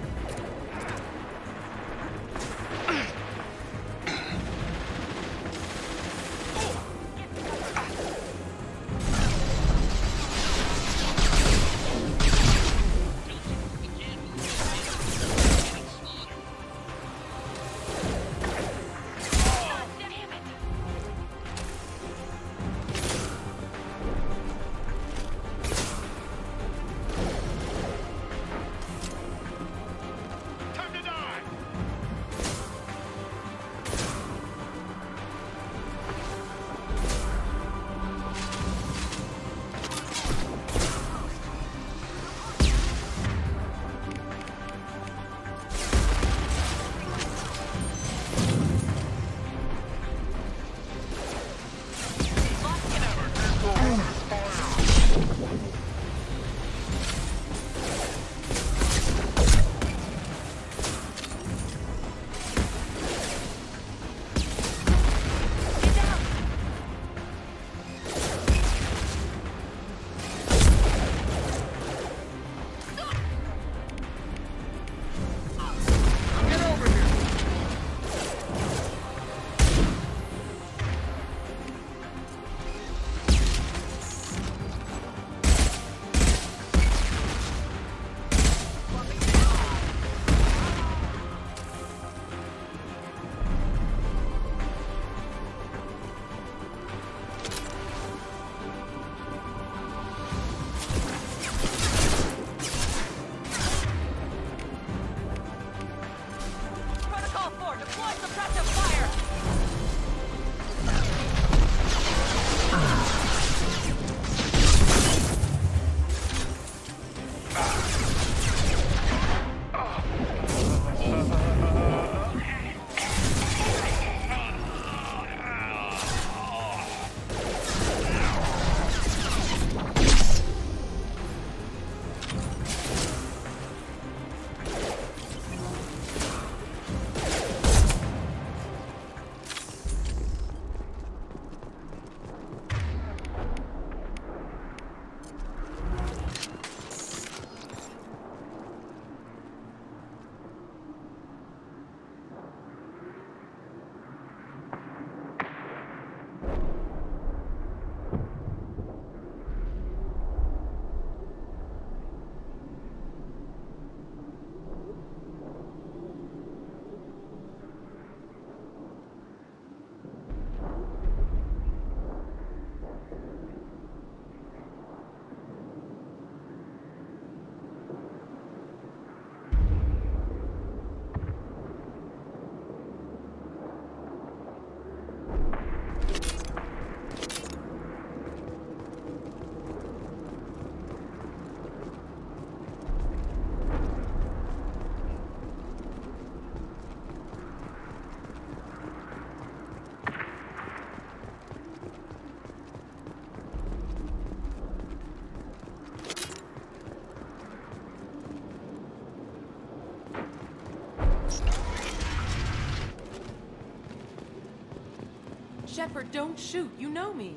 Shepard, don't shoot. You know me.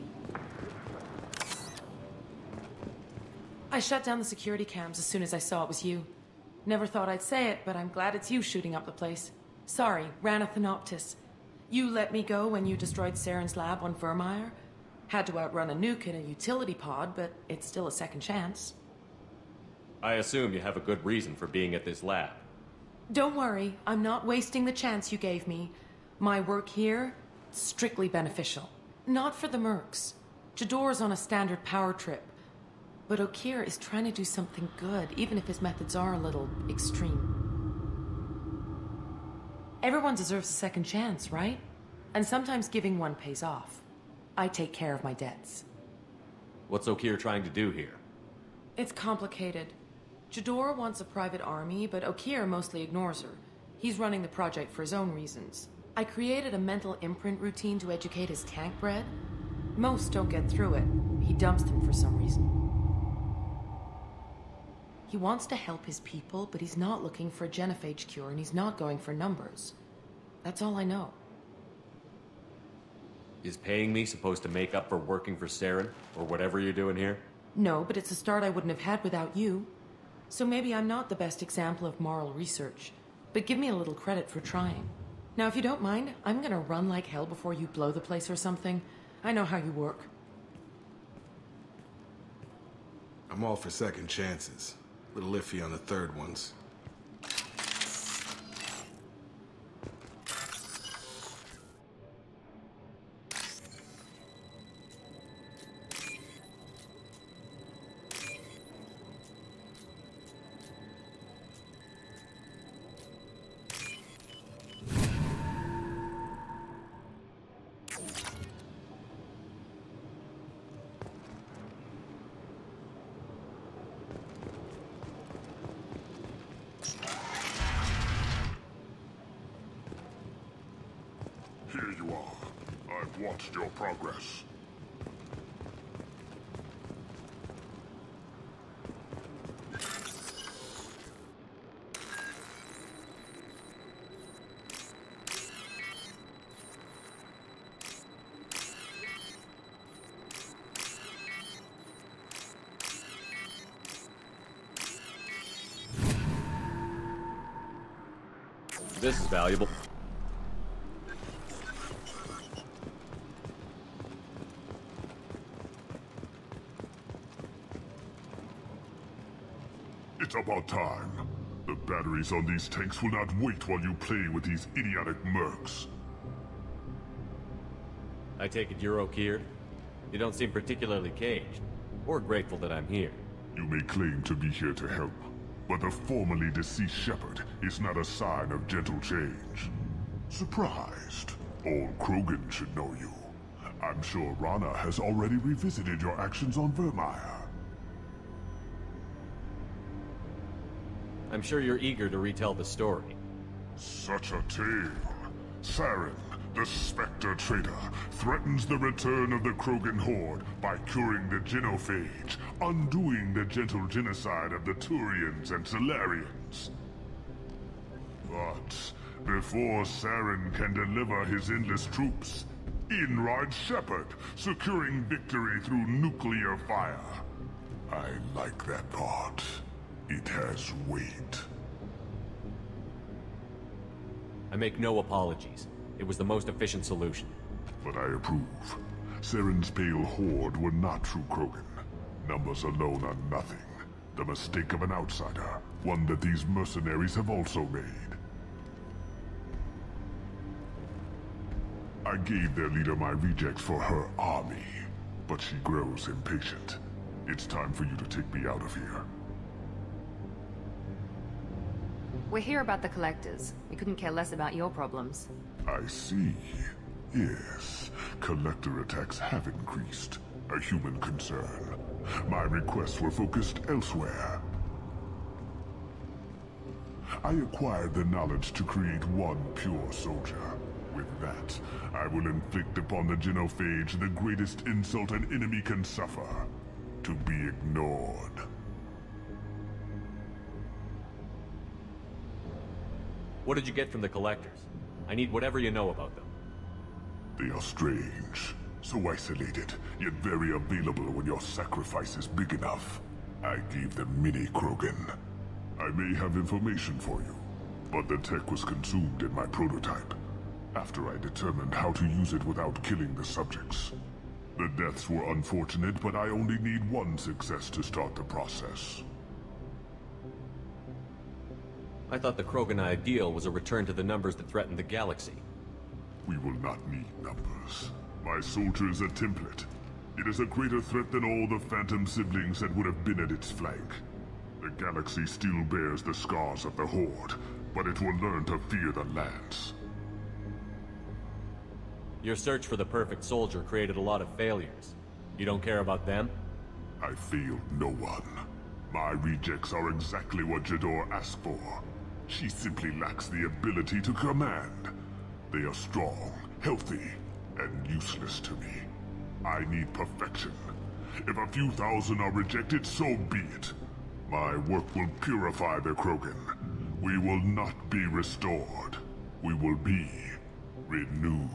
I shut down the security cams as soon as I saw it was you. Never thought I'd say it, but I'm glad it's you shooting up the place. Sorry, Ranathanoptis. You let me go when you destroyed Saren's lab on Vermeer? Had to outrun a nuke in a utility pod, but it's still a second chance. I assume you have a good reason for being at this lab. Don't worry, I'm not wasting the chance you gave me. My work here, strictly beneficial. Not for the mercs. Jador's on a standard power trip. But Okeer is trying to do something good, even if his methods are a little extreme. Everyone deserves a second chance, right? And sometimes giving one pays off. I take care of my debts. What's Okeer trying to do here? It's complicated. Jador wants a private army, but Okeer mostly ignores her. He's running the project for his own reasons. I created a mental imprint routine to educate his tank bred. Most don't get through it. He dumps them for some reason. He wants to help his people, but he's not looking for a genophage cure, and he's not going for numbers. That's all I know. Is paying me supposed to make up for working for Saren, or whatever you're doing here? No, but it's a start I wouldn't have had without you. So maybe I'm not the best example of moral research, but give me a little credit for trying. Now, if you don't mind, I'm gonna run like hell before you blow the place or something. I know how you work. I'm all for second chances. Little iffy on the third ones. Here you are. I've watched your progress. This is valuable. It's about time. The batteries on these tanks will not wait while you play with these idiotic mercs. I take it you're Okeer? You don't seem particularly caged, or grateful that I'm here. You may claim to be here to help, but the formerly deceased Shepherd is not a sign of gentle change. Surprised? Old Krogan should know you. I'm sure Rana has already revisited your actions on Vermeer. I'm sure you're eager to retell the story. Such a tale. Saren, the Spectre Traitor, threatens the return of the Krogan Horde by curing the genophage, undoing the gentle genocide of the Turians and Solarians. But before Saren can deliver his endless troops, in rides Shepherd, securing victory through nuclear fire. I like that part. It has weight. I make no apologies. It was the most efficient solution. But I approve. Saren's pale horde were not true Krogan. Numbers alone are nothing. The mistake of an outsider. One that these mercenaries have also made. I gave their leader my rejects for her army. But she grows impatient. It's time for you to take me out of here. We're here about the Collectors. We couldn't care less about your problems. I see. Yes, Collector attacks have increased. A human concern. My requests were focused elsewhere. I acquired the knowledge to create one pure soldier. With that, I will inflict upon the genophage the greatest insult an enemy can suffer. To be ignored. What did you get from the Collectors? I need whatever you know about them. They are strange. So isolated, yet very available when your sacrifice is big enough. I gave them mini Krogan. I may have information for you, but the tech was consumed in my prototype, after I determined how to use it without killing the subjects. The deaths were unfortunate, but I only need one success to start the process. I thought the Krogan ideal was a return to the numbers that threatened the galaxy. We will not need numbers. My soldier is a template. It is a greater threat than all the Phantom siblings that would have been at its flank. The galaxy still bears the scars of the Horde, but it will learn to fear the Lance. Your search for the perfect soldier created a lot of failures. You don't care about them? I failed no one. My rejects are exactly what Jador asked for. She simply lacks the ability to command. They are strong, healthy, and useless to me. I need perfection. If a few thousand are rejected, so be it. My work will purify the Krogan. We will not be restored. We will be renewed.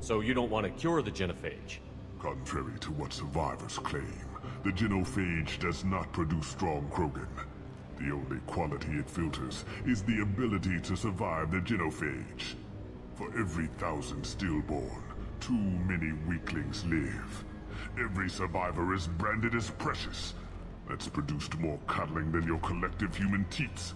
So you don't want to cure the genophage? Contrary to what survivors claim, the genophage does not produce strong Krogan. The only quality it filters is the ability to survive the genophage. For every 1,000 stillborn, too many weaklings live. Every survivor is branded as precious. That's produced more coddling than your collective human teats.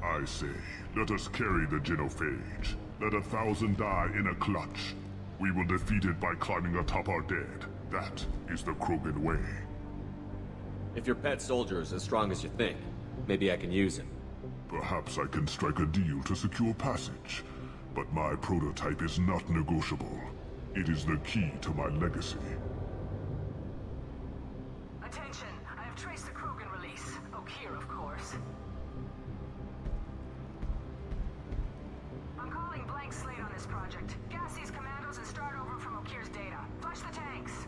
I say, let us carry the genophage. Let 1,000 die in a clutch. We will defeat it by climbing atop our dead. That is the Krogan way. If your pet soldier is as strong as you think, maybe I can use him. Perhaps I can strike a deal to secure passage. But my prototype is not negotiable. It is the key to my legacy. Attention! I have traced the Krogan release. Okeer, of course. I'm calling blank slate on this project. Gas these commandos and start over from Okeer's data. Flush the tanks!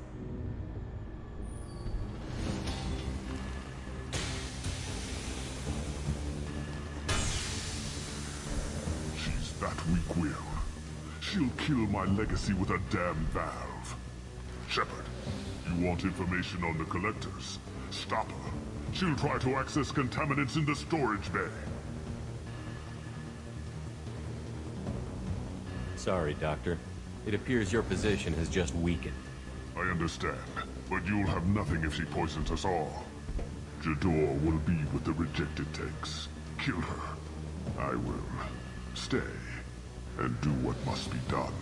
She's that weak-willed. She'll kill my legacy with a damn valve. Shepard, you want information on the collectors? Stop her. She'll try to access contaminants in the storage bay. Sorry, Doctor. It appears your position has just weakened. I understand, but you'll have nothing if she poisons us all. Jador will be with the rejected tanks. Kill her. I will stay and do what must be done.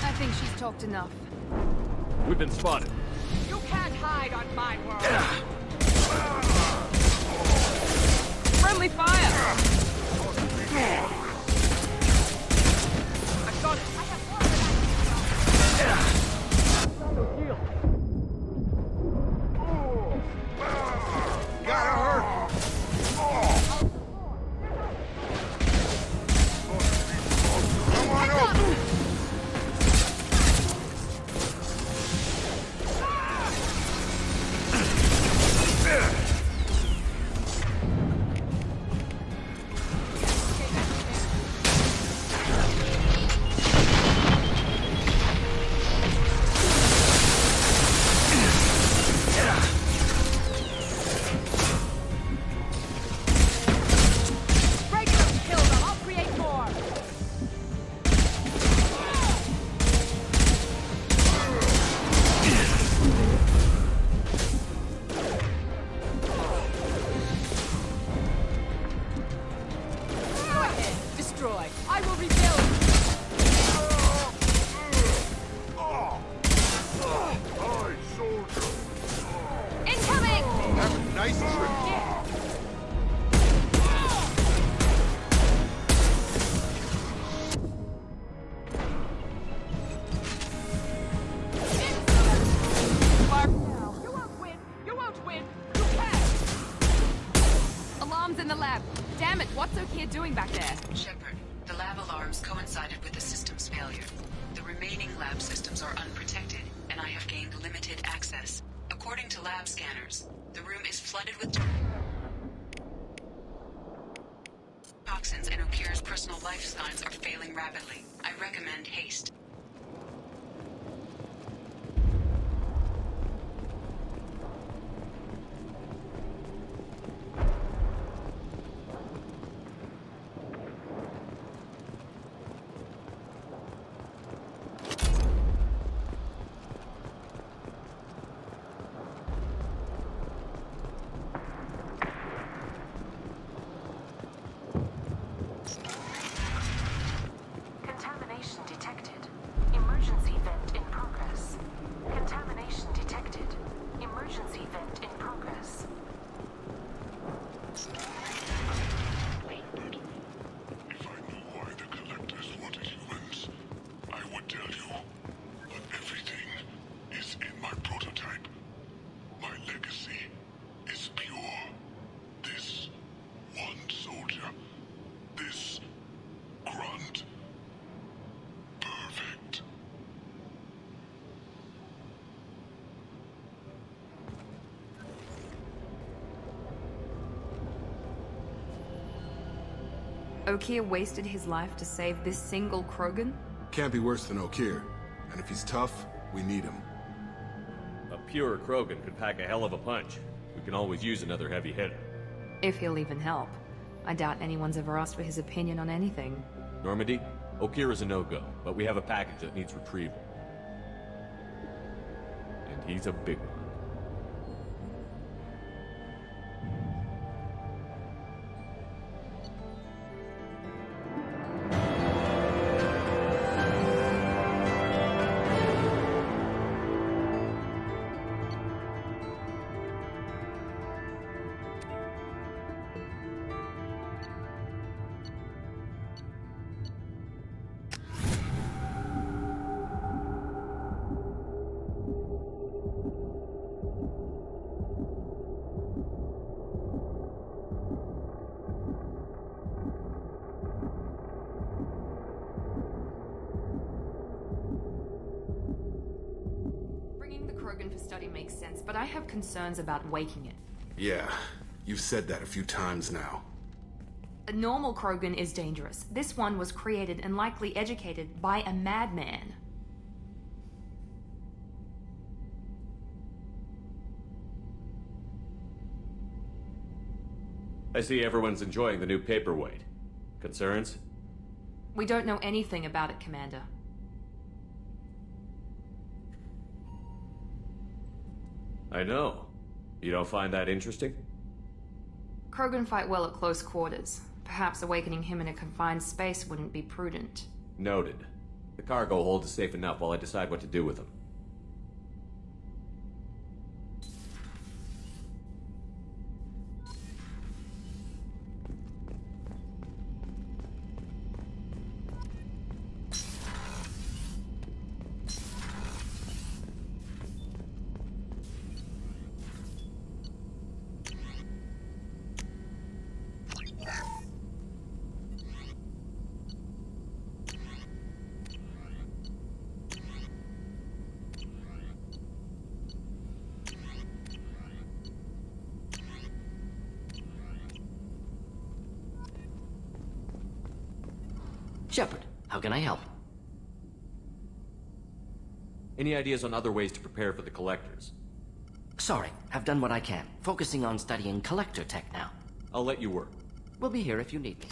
I think she's talked enough. We've been spotted. You can't hide on my world. Friendly fire. I got it. I have Gotta hurt! Come on up! doing back there? Shepard, the lab alarms coincided with the system's failure. The remaining lab systems are unprotected, and I have gained limited access. According to lab scanners, the room is flooded with toxins, and Okir's personal life signs are failing rapidly. I recommend haste. Contamination detected. Emergency vent in progress. Contamination detected. Emergency vent in progress. If I knew why the collectors wanted humans, I would tell you. But everything is in my prototype. My legacy is pure. This one soldier. This grunt. Perfect. Okir wasted his life to save this single Krogan? Can't be worse than Okir. And if he's tough, we need him. A pure Krogan could pack a hell of a punch. We can always use another heavy hitter. If he'll even help. I doubt anyone's ever asked for his opinion on anything. Normandy, Okir is a no-go, but we have a package that needs retrieval. And he's a big one. Bringing the Krogan for study makes sense, but I have concerns about waking it. Yeah, you've said that a few times now. A normal Krogan is dangerous. This one was created and likely educated by a madman. I see everyone's enjoying the new paperweight. Concerns? We don't know anything about it, Commander. I know. You don't find that interesting? Krogan fight well at close quarters. Perhaps awakening him in a confined space wouldn't be prudent. Noted. The cargo hold is safe enough while I decide what to do with him. Shepard, how can I help? Any ideas on other ways to prepare for the collectors? Sorry, I've done what I can. Focusing on studying collector tech now. I'll let you work. We'll be here if you need me.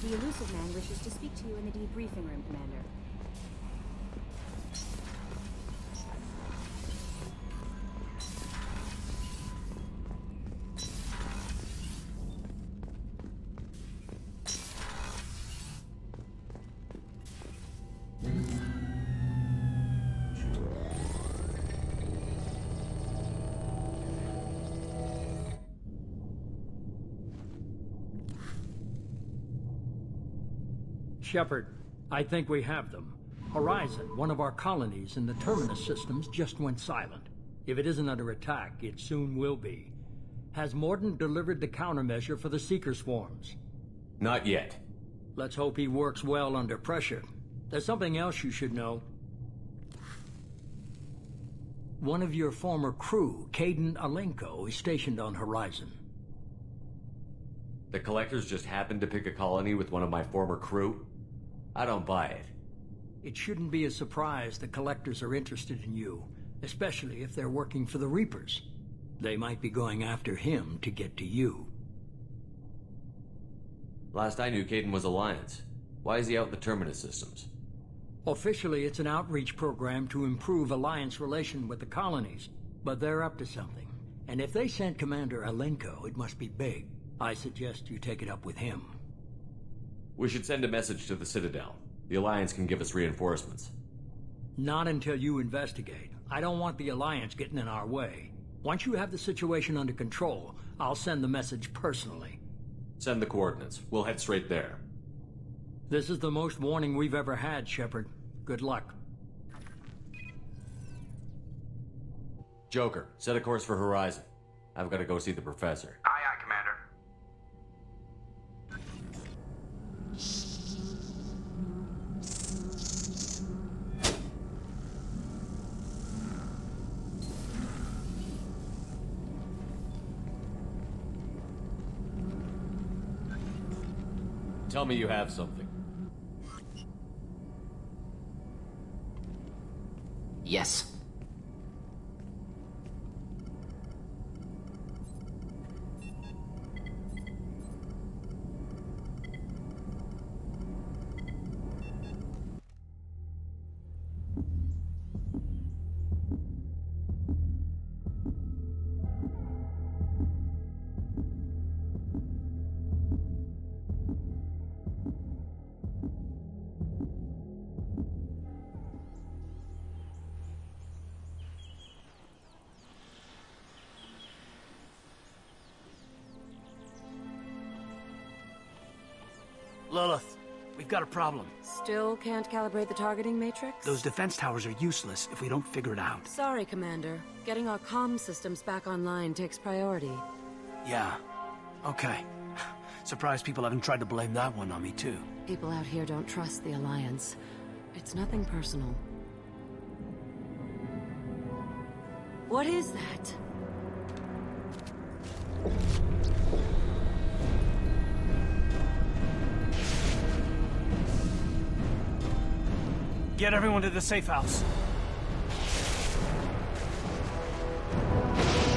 The elusive man wishes to speak to you in the debriefing room, Commander. Shepard, I think we have them. Horizon, one of our colonies in the Terminus systems, just went silent. If it isn't under attack, it soon will be. Has Mordant delivered the countermeasure for the Seeker swarms? Not yet. Let's hope he works well under pressure. There's something else you should know. One of your former crew, Caden Alenko, is stationed on Horizon. The Collectors just happened to pick a colony with one of my former crew? I don't buy it. It shouldn't be a surprise the Collectors are interested in you, especially if they're working for the Reapers. They might be going after him to get to you. Last I knew, Caden was Alliance. Why is he out in the Terminus systems? Officially, it's an outreach program to improve Alliance relation with the colonies, but they're up to something. And if they sent Commander Alenko, it must be big. I suggest you take it up with him. We should send a message to the Citadel. The Alliance can give us reinforcements. Not until you investigate. I don't want the Alliance getting in our way. Once you have the situation under control, I'll send the message personally. Send the coordinates. We'll head straight there. This is the most warning we've ever had, Shepard. Good luck. Joker, set a course for Horizon. I've got to go see the Professor. Aye, aye, Commander. Tell me you have something. Yes. Lilith, we've got a problem. Still can't calibrate the targeting matrix? Those defense towers are useless if we don't figure it out. Sorry, Commander. Getting our comm systems back online takes priority. Yeah. Okay. Surprised people haven't tried to blame that one on me, too. People out here don't trust the Alliance. It's nothing personal. What is that? Get everyone to the safe house.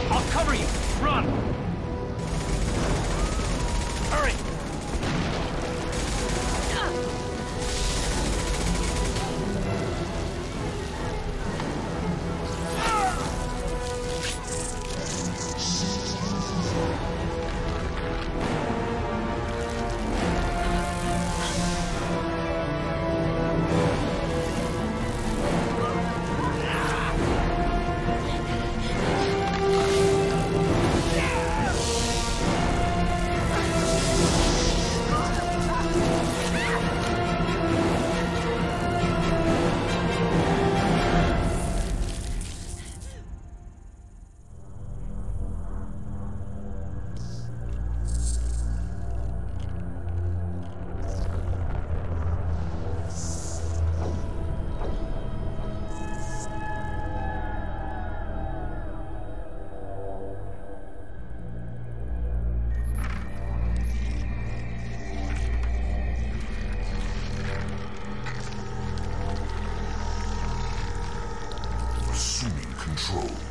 I'll cover you! Run! Hurry! control.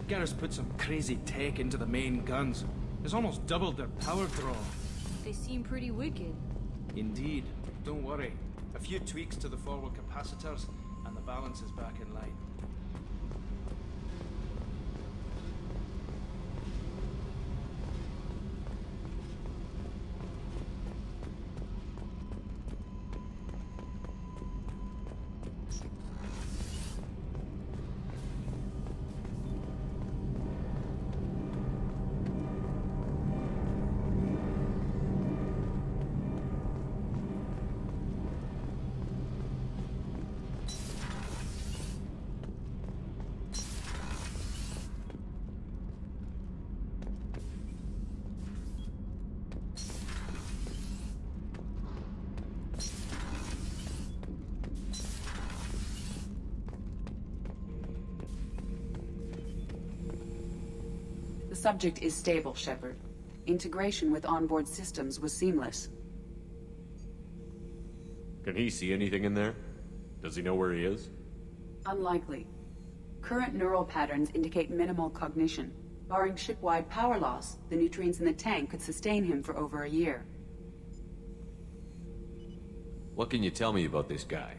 Garrus put some crazy tech into the main guns. It's almost doubled their power draw. They seem pretty wicked. Indeed. Don't worry. A few tweaks to the forward capacitors, and the balance is back in line. The subject is stable, Shepard. Integration with onboard systems was seamless. Can he see anything in there? Does he know where he is? Unlikely. Current neural patterns indicate minimal cognition. Barring ship-wide power loss, the nutrients in the tank could sustain him for over a year. What can you tell me about this guy?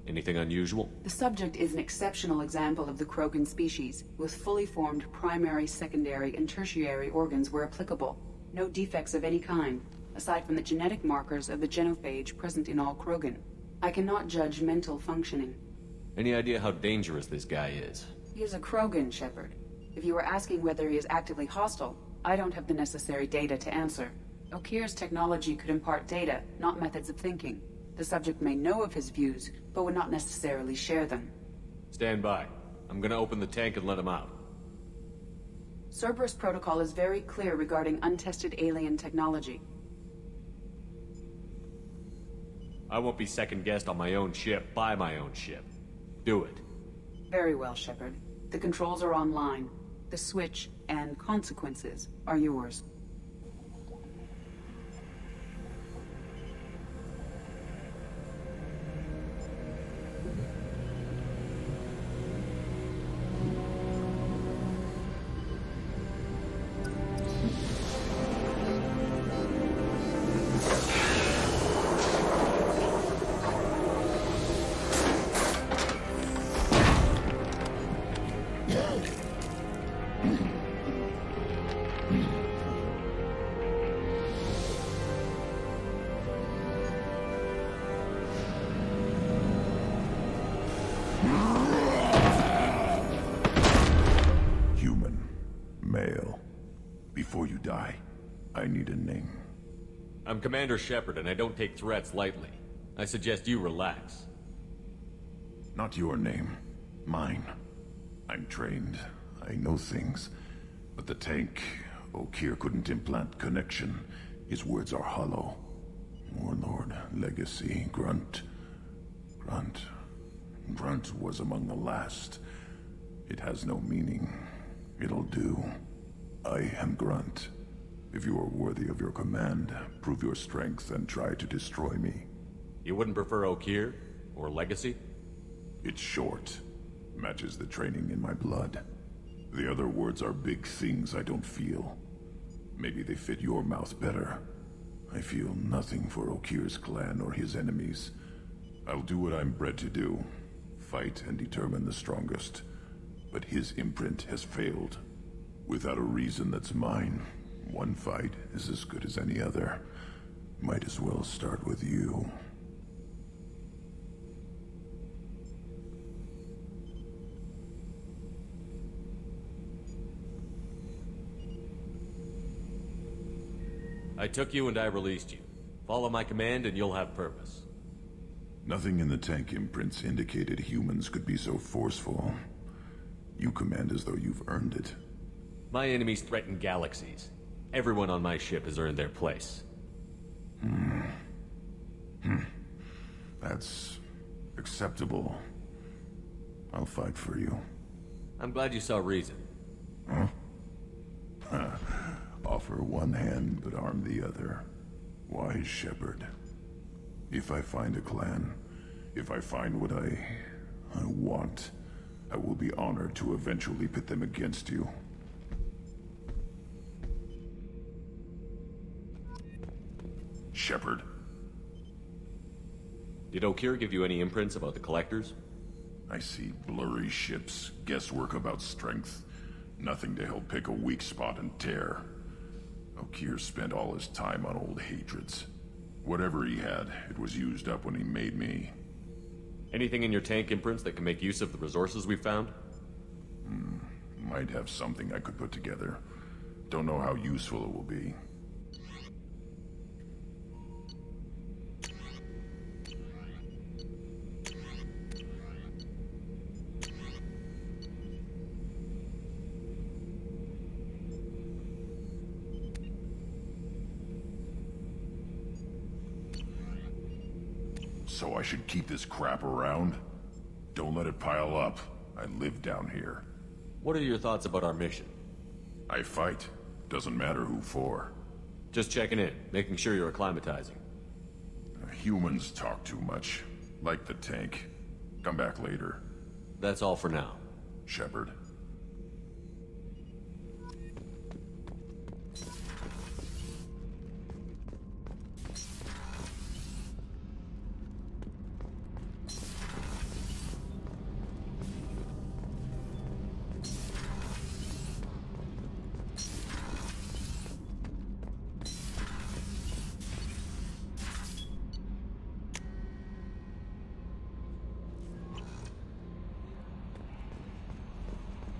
Anything unusual? The subject is an exceptional example of the Krogan species, with fully formed primary, secondary, and tertiary organs where applicable. No defects of any kind, aside from the genetic markers of the genophage present in all Krogan. I cannot judge mental functioning. Any idea how dangerous this guy is? He is a Krogan, Shepard. If you were asking whether he is actively hostile, I don't have the necessary data to answer. Okeer's technology could impart data, not methods of thinking. The subject may know of his views, but would not necessarily share them. Stand by. I'm gonna open the tank and let him out. Cerberus protocol is very clear regarding untested alien technology. I won't be second-guessed on my own ship by my own ship. Do it. Very well, Shepard. The controls are online. The switch and consequences are yours. I need a name. I'm Commander Shepard, and I don't take threats lightly. I suggest you relax. Not your name. Mine. I'm trained. I know things. But the tank, Okeer couldn't implant connection. His words are hollow. Warlord, Legacy, Grunt. Grunt was among the last. It has no meaning. It'll do. I am Grunt. If you are worthy of your command, prove your strength and try to destroy me. You wouldn't prefer Okeer? Or Legacy? It's short. Matches the training in my blood. The other words are big things I don't feel. Maybe they fit your mouth better. I feel nothing for Okeer's clan or his enemies. I'll do what I'm bred to do. Fight and determine the strongest. But his imprint has failed. Without a reason that's mine, one fight is as good as any other. Might as well start with you. I took you and I released you. Follow my command and you'll have purpose. Nothing in the tank imprints indicated humans could be so forceful. You command as though you've earned it. My enemies threaten galaxies. Everyone on my ship has earned their place. That's acceptable. I'll fight for you. I'm glad you saw reason. Huh? Offer one hand, but arm the other. Wise Shepard. If I find a clan, if I find what I want, I will be honored to eventually pit them against you. Shepard. Did O'Kear give you any imprints about the Collectors? I see blurry ships, guesswork about strength. Nothing to help pick a weak spot and tear. O'Kear spent all his time on old hatreds. Whatever he had, it was used up when he made me. Anything in your tank imprints that can make use of the resources we found? Might have something I could put together. Don't know how useful it will be. So I should keep this crap around? Don't let it pile up. I live down here. What are your thoughts about our mission? I fight. Doesn't matter who for. Just checking in, making sure you're acclimatizing. Humans talk too much. Like the tank. Come back later. That's all for now. Shepard.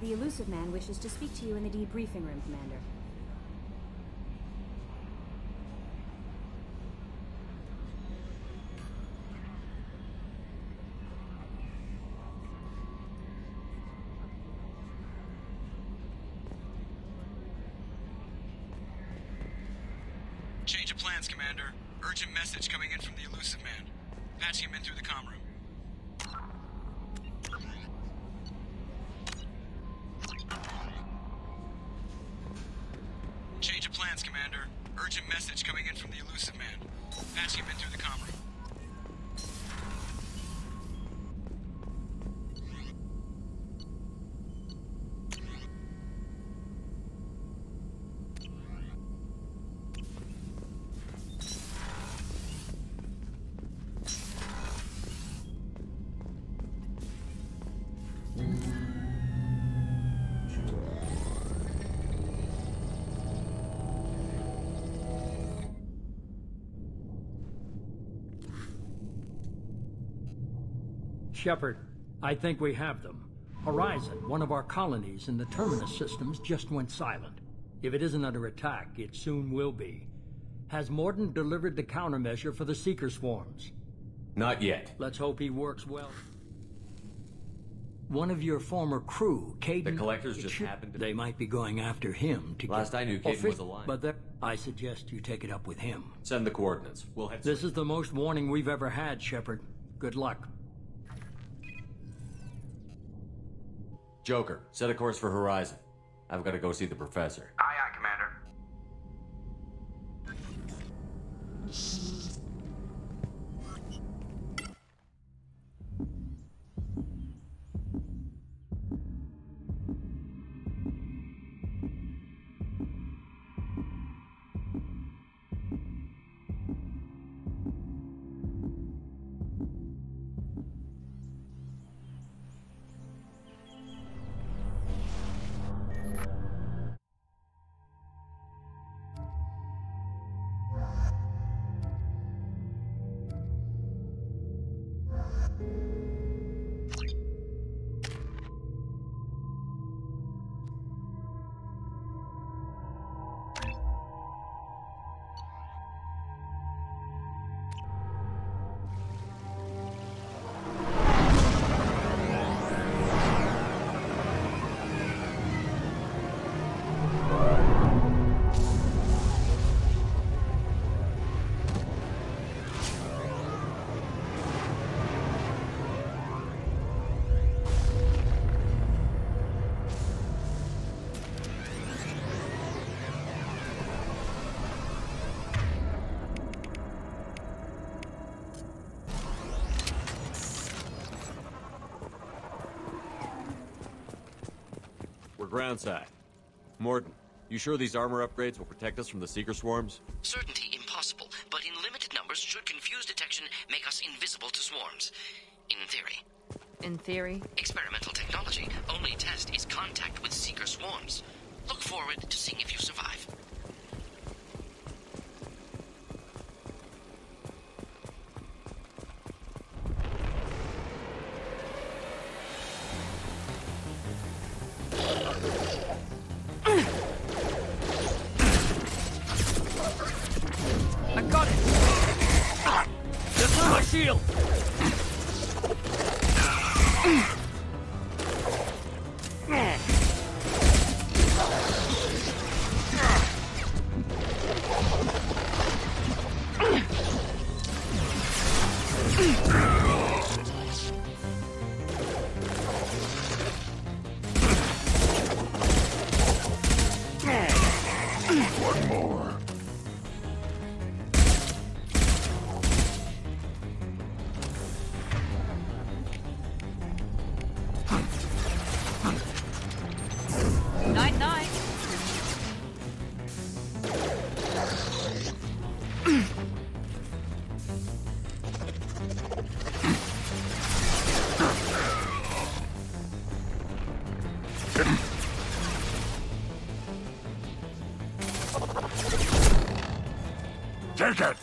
The elusive man wishes to speak to you in the debriefing room, Commander. Change of plans, Commander. Urgent message coming in from the elusive man. Patching him in through the comm room. Change of plans, Commander. Urgent message coming in from the elusive man. Patching him in through the comm room. Shepard, I think we have them. Horizon, one of our colonies in the Terminus systems, just went silent. If it isn't under attack, it soon will be. Has Mordin delivered the countermeasure for the Seeker swarms? Not yet. Let's hope he works well. One of your former crew, Caden... The Collectors just happened to... They might be going after him to Last I knew, Caden was alive. But I suggest you take it up with him. Send the coordinates. We'll head... This is the most warning we've ever had, Shepard. Good luck. Joker, set a course for Horizon. I've got to go see the Professor. Aye, aye, Commander. We're groundside. Morden, you sure these armor upgrades will protect us from the Seeker swarms? Certainty impossible, but in limited numbers should confuse detection make us invisible to swarms. In theory. In theory? Experimental technology. Only test is contact with Seeker swarms. Look forward to seeing if you survive. I got it! This is my shield! One more. Night night. Take it!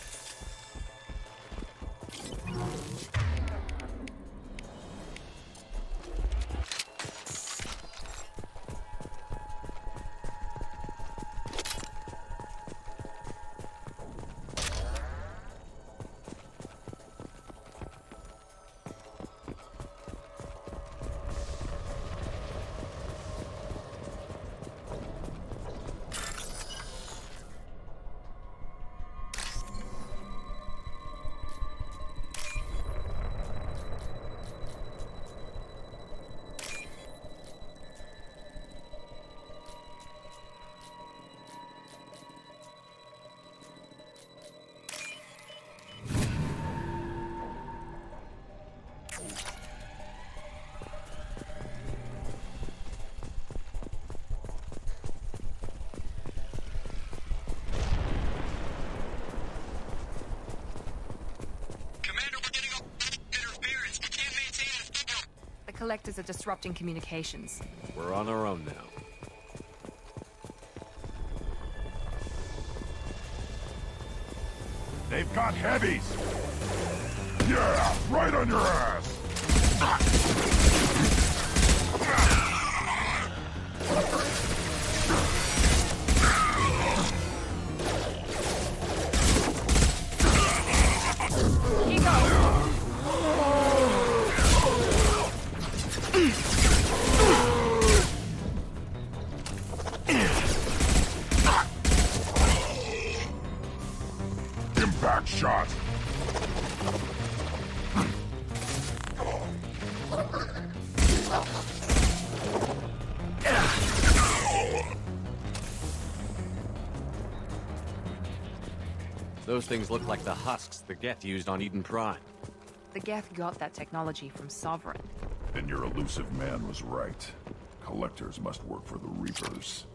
The collectors are disrupting communications. We're on our own now. They've got heavies! Yeah, right on your ass! Impact shot! Those things look like the husks the Geth used on Eden Prime. The Geth got that technology from Sovereign. Then your elusive man was right. Collectors must work for the Reapers.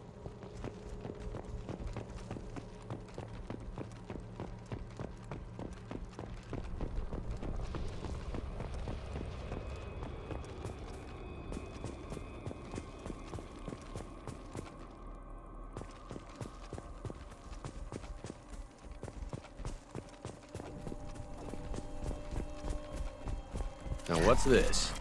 Now what's this?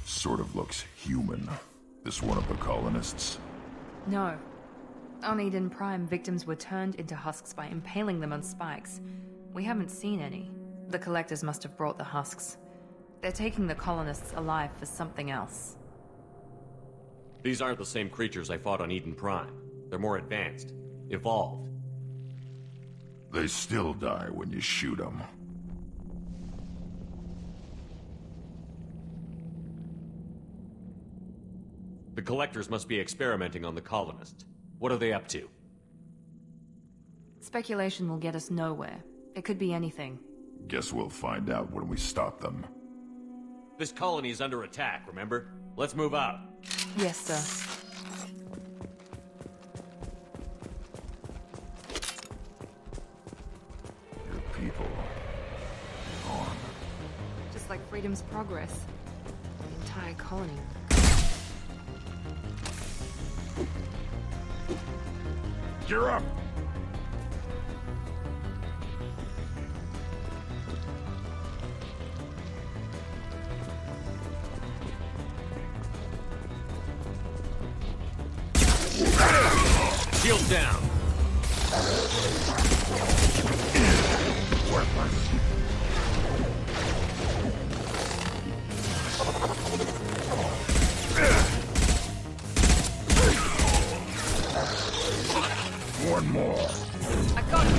Sort of looks human. This one of the colonists? No. On Eden Prime, victims were turned into husks by impaling them on spikes. We haven't seen any. The collectors must have brought the husks. They're taking the colonists alive for something else. These aren't the same creatures I fought on Eden Prime. They're more advanced. Evolved. They still die when you shoot them. The collectors must be experimenting on the colonists. What are they up to? It's Speculation will get us nowhere. It could be anything. Guess we'll find out when we stop them. This colony is under attack, remember? Let's move out. Yes, sir. Your people. Gone. Just like Freedom's Progress. The entire colony. Gear up! Shield down. One more. I got it.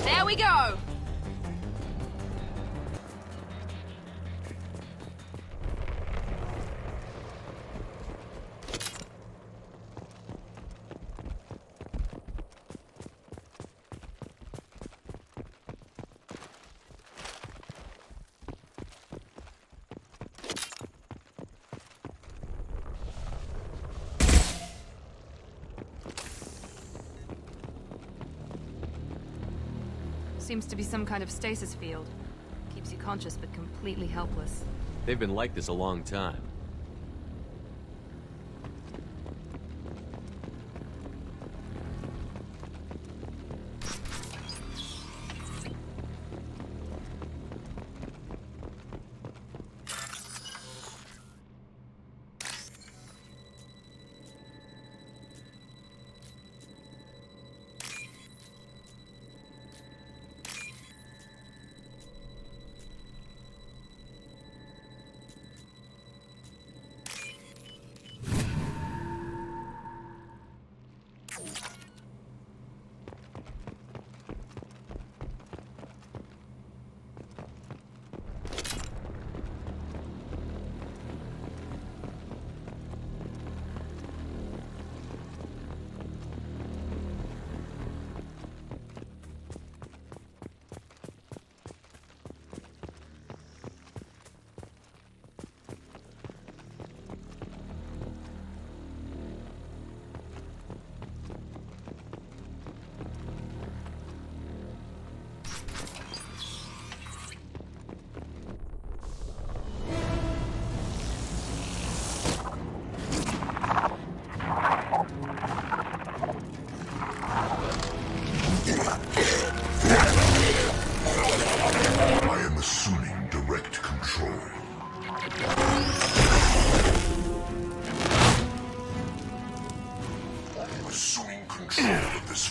There we go! Seems to be some kind of stasis field. Keeps you conscious but completely helpless. They've been like this a long time.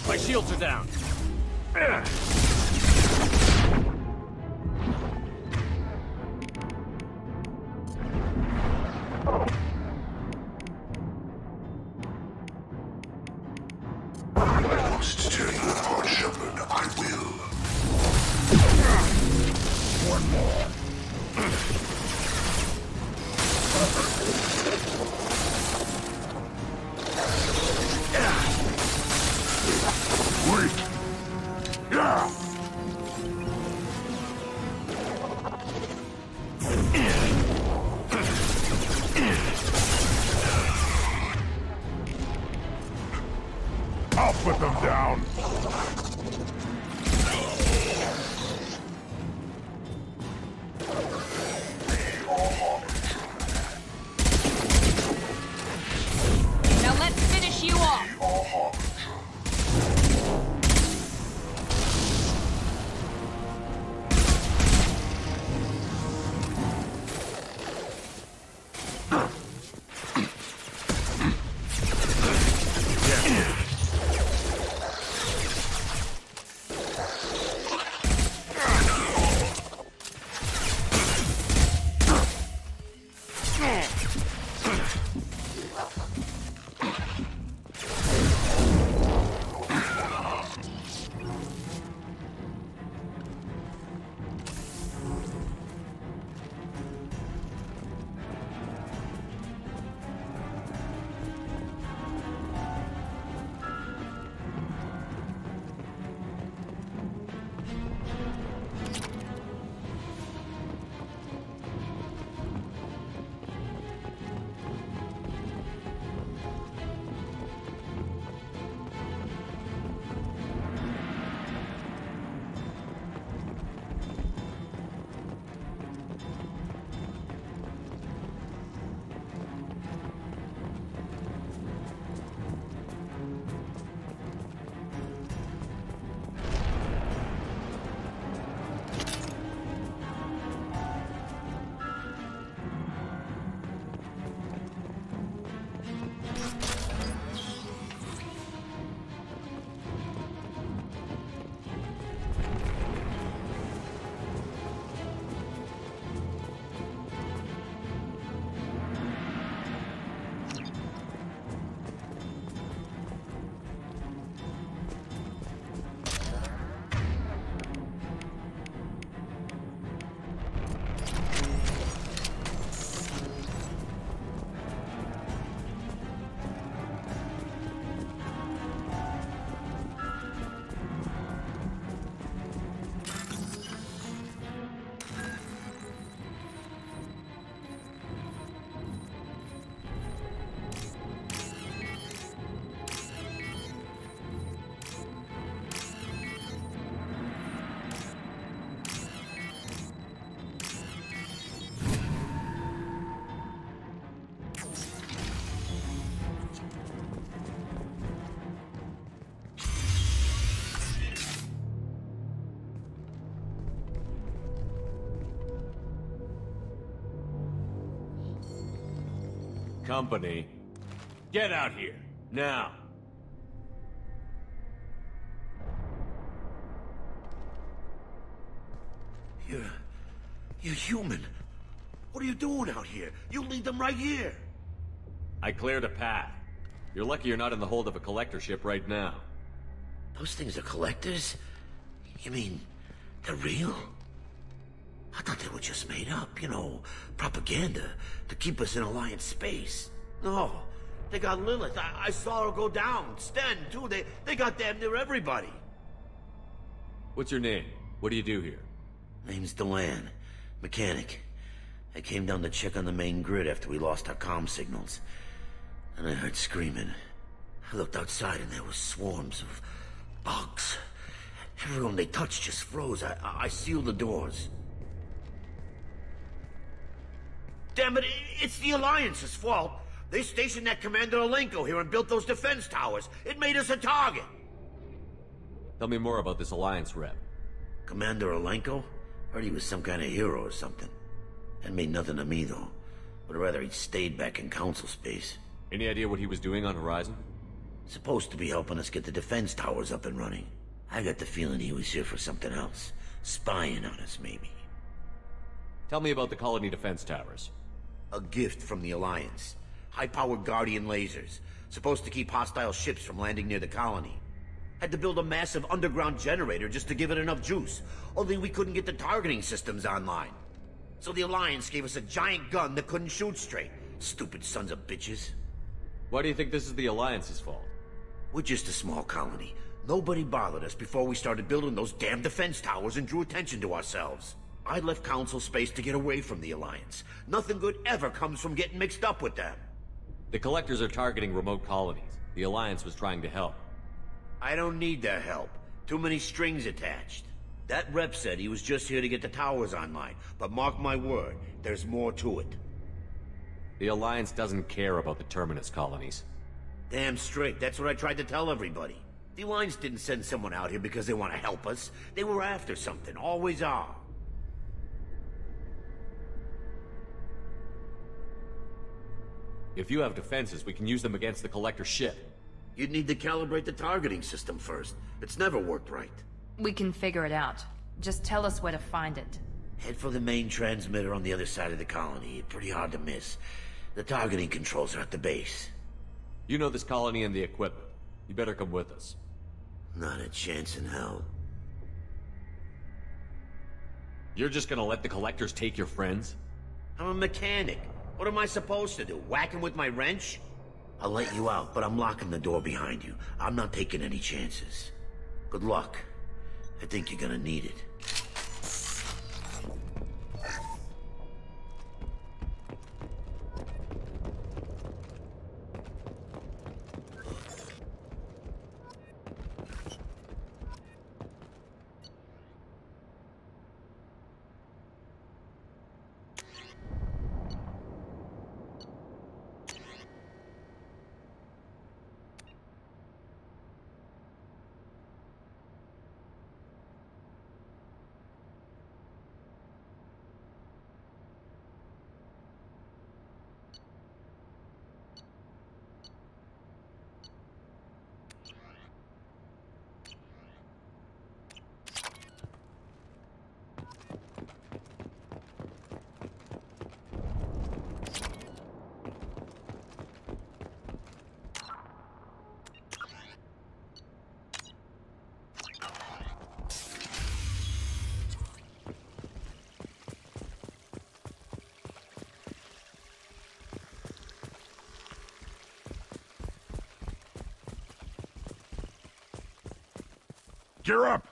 My shields are down. I must tear you apart, Shepard. I will. One more. Wait! Company. Get out here, now! You're human. What are you doing out here? You lead them right here. I cleared a path. You're lucky you're not in the hold of a collector ship right now. Those things are collectors? You mean, they're real? I thought they were just made up, you know, propaganda, to keep us in Alliance space. No, they got Lilith. I saw her go down. Sten, too. They got damn near everybody. What's your name? What do you do here? Name's Delan. Mechanic. I came down to check on the main grid after we lost our comm signals. And I heard screaming. I looked outside and there were swarms of bugs. Everyone they touched just froze. I sealed the doors. Damn it, it's the Alliance's fault. They stationed that Commander Alenko here and built those defense towers. It made us a target. Tell me more about this Alliance rep. Commander Alenko? Heard he was some kind of hero or something. That made nothing to me, though. Would rather he'd stayed back in Council space. Any idea what he was doing on Horizon? Supposed to be helping us get the defense towers up and running. I got the feeling he was here for something else. Spying on us, maybe. Tell me about the colony defense towers. A gift from the Alliance. High-powered Guardian lasers. Supposed to keep hostile ships from landing near the colony. Had to build a massive underground generator just to give it enough juice. Only we couldn't get the targeting systems online. So the Alliance gave us a giant gun that couldn't shoot straight. Stupid sons of bitches. Why do you think this is the Alliance's fault? We're just a small colony. Nobody bothered us before we started building those damn defense towers and drew attention to ourselves. I left Council space to get away from the Alliance. Nothing good ever comes from getting mixed up with them. The Collectors are targeting remote colonies. The Alliance was trying to help. I don't need their help. Too many strings attached. That rep said he was just here to get the towers online, but mark my word, there's more to it. The Alliance doesn't care about the Terminus colonies. Damn straight, that's what I tried to tell everybody. The Alliance didn't send someone out here because they want to help us. They were after something, always are. If you have defenses, we can use them against the Collector ship. You'd need to calibrate the targeting system first. It's never worked right. We can figure it out. Just tell us where to find it. Head for the main transmitter on the other side of the colony. Pretty hard to miss. The targeting controls are at the base. You know this colony and the equipment. You better come with us. Not a chance in hell. You're just gonna let the Collectors take your friends? I'm a mechanic. What am I supposed to do? Whack him with my wrench? I'll let you out, but I'm locking the door behind you. I'm not taking any chances. Good luck. I think you're gonna need it. Gear up!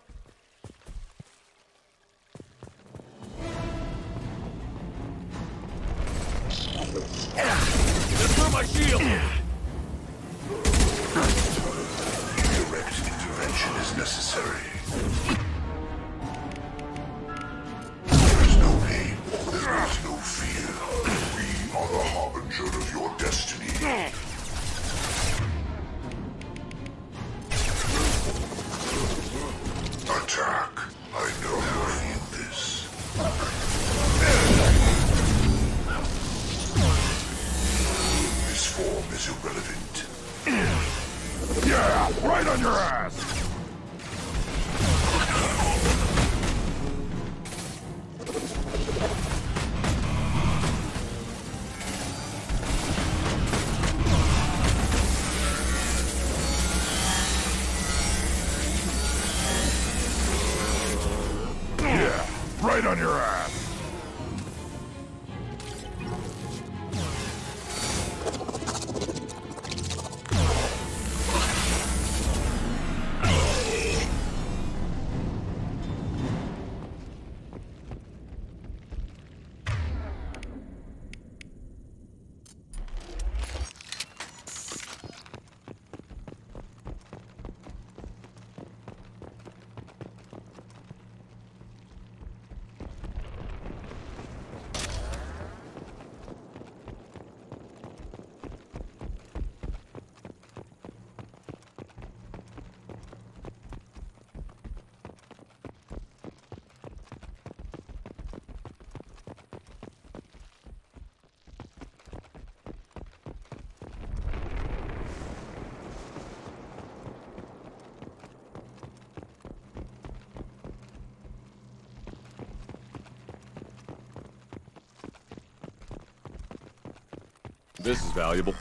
Throw my shield! Direct intervention is necessary. There is no pain, there is no fear. We are the harbinger of your destiny. Attack. I know you feel this. right on your ass! This is valuable.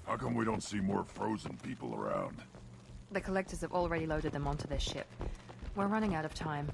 How come we don't see more frozen people around? The collectors have already loaded them onto their ship. We're running out of time.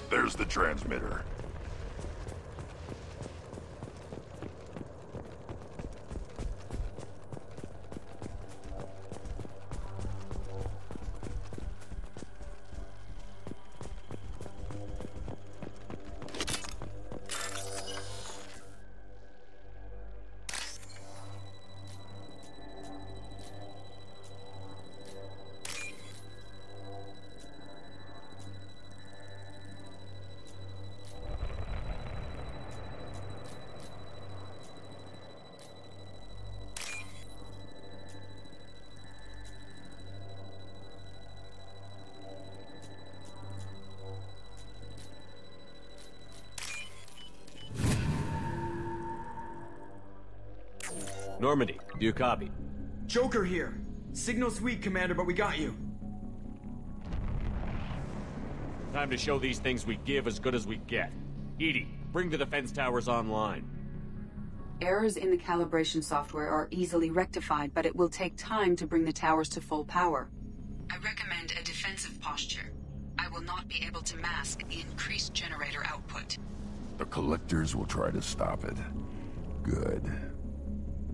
There's the transmitter. Normandy, do you copy? Joker here. Signal's weak, Commander, but we got you. Time to show these things we give as good as we get. Edie, bring the defense towers online. Errors in the calibration software are easily rectified, but it will take time to bring the towers to full power. I recommend a defensive posture. I will not be able to mask the increased generator output. The collectors will try to stop it. Good.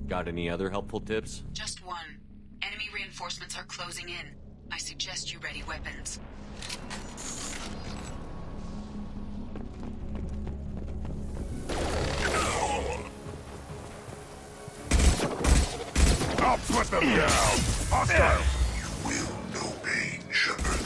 Got any other helpful tips? Just one. Enemy reinforcements are closing in. I suggest you ready weapons. them down! Hostile! You will know pain, Shepard.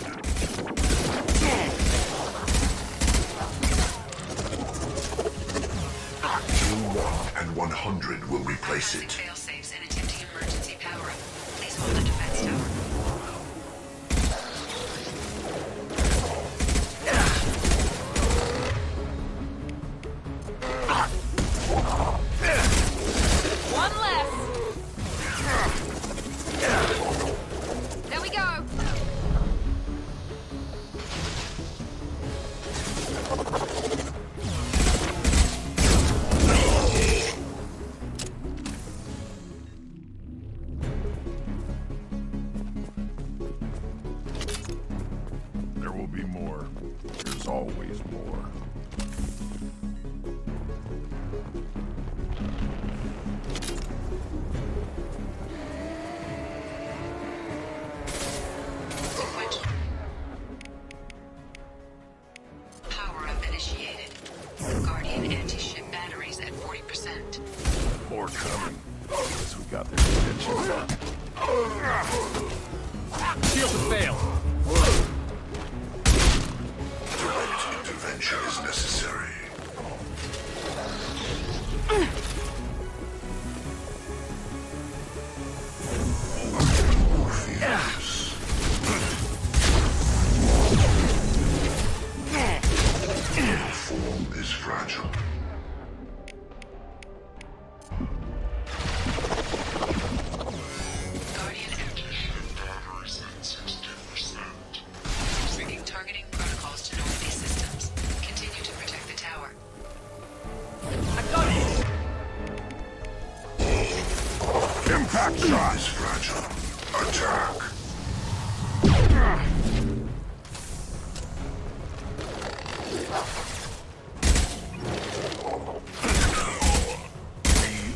2-1 and 100 will replace it. Failsafes and attempting emergency power-up. Please hold the defense tower. One left. There we go. There will be more. There's always more. Power-up initiated. Guardian anti-ship batteries at 40%. More coming. Guess we got their attention. Shields have failed. Direct intervention is necessary. Your form is fragile. Guardian batteries at 60%. Rigging targeting protocols to Northeast systems. Continue to protect the tower. I got it. Impact shot is fragile. Attack. We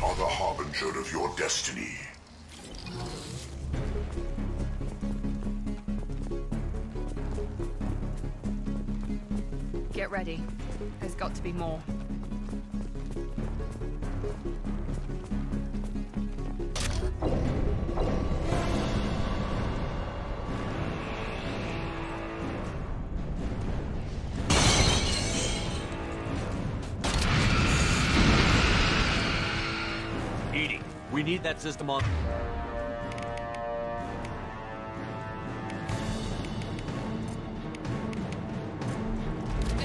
are the harbinger of your destiny. Get ready. There's got to be more. Edie, we need that system on.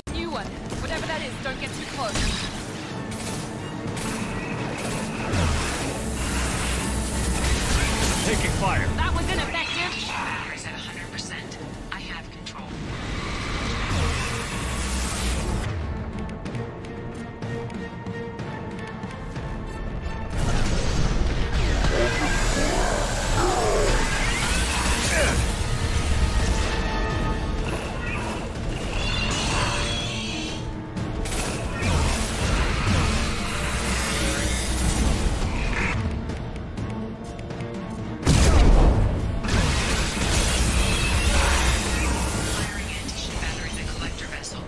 The new one. Whatever that is, don't get too close. Taking fire. That was ineffective. Batteries at 100%. I have control. Firing anti-ship batteries at collector vessel.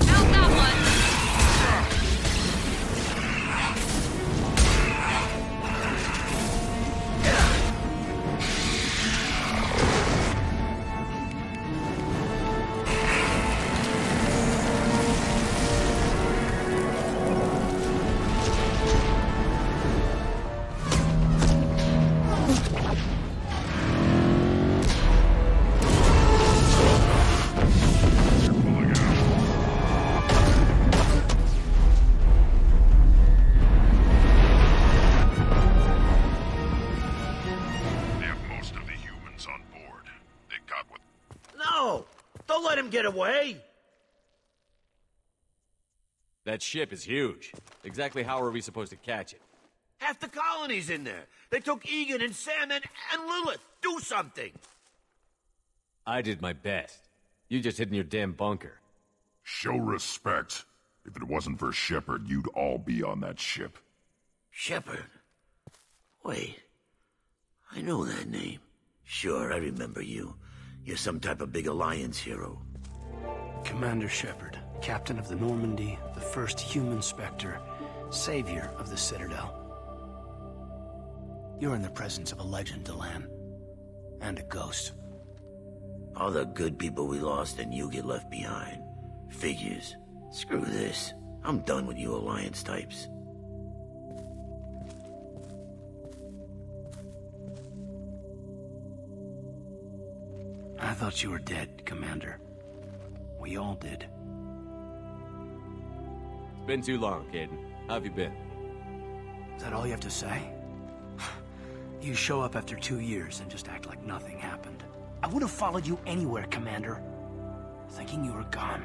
How's that one? They have most of the humans on board. They got what... No! Don't let him get away! That ship is huge. Exactly how are we supposed to catch it? Half the colony's in there. They took Egan and Sam and Lilith. Do something! I did my best. You just hid in your damn bunker. Show respect. If it wasn't for Shepard, you'd all be on that ship. Shepard? Wait. I know that name. Sure, I remember you. You're some type of big Alliance hero. Commander Shepard, captain of the Normandy, the first human Spectre, savior of the Citadel. You're in the presence of a legend, Delan. And a ghost. All the good people we lost and you get left behind. Figures. Screw this. I'm done with you Alliance types. I thought you were dead, Commander. We all did. It's been too long, Caden. How have you been? Is that all you have to say? You show up after 2 years and just act like nothing happened. I would have followed you anywhere, Commander. Thinking you were gone.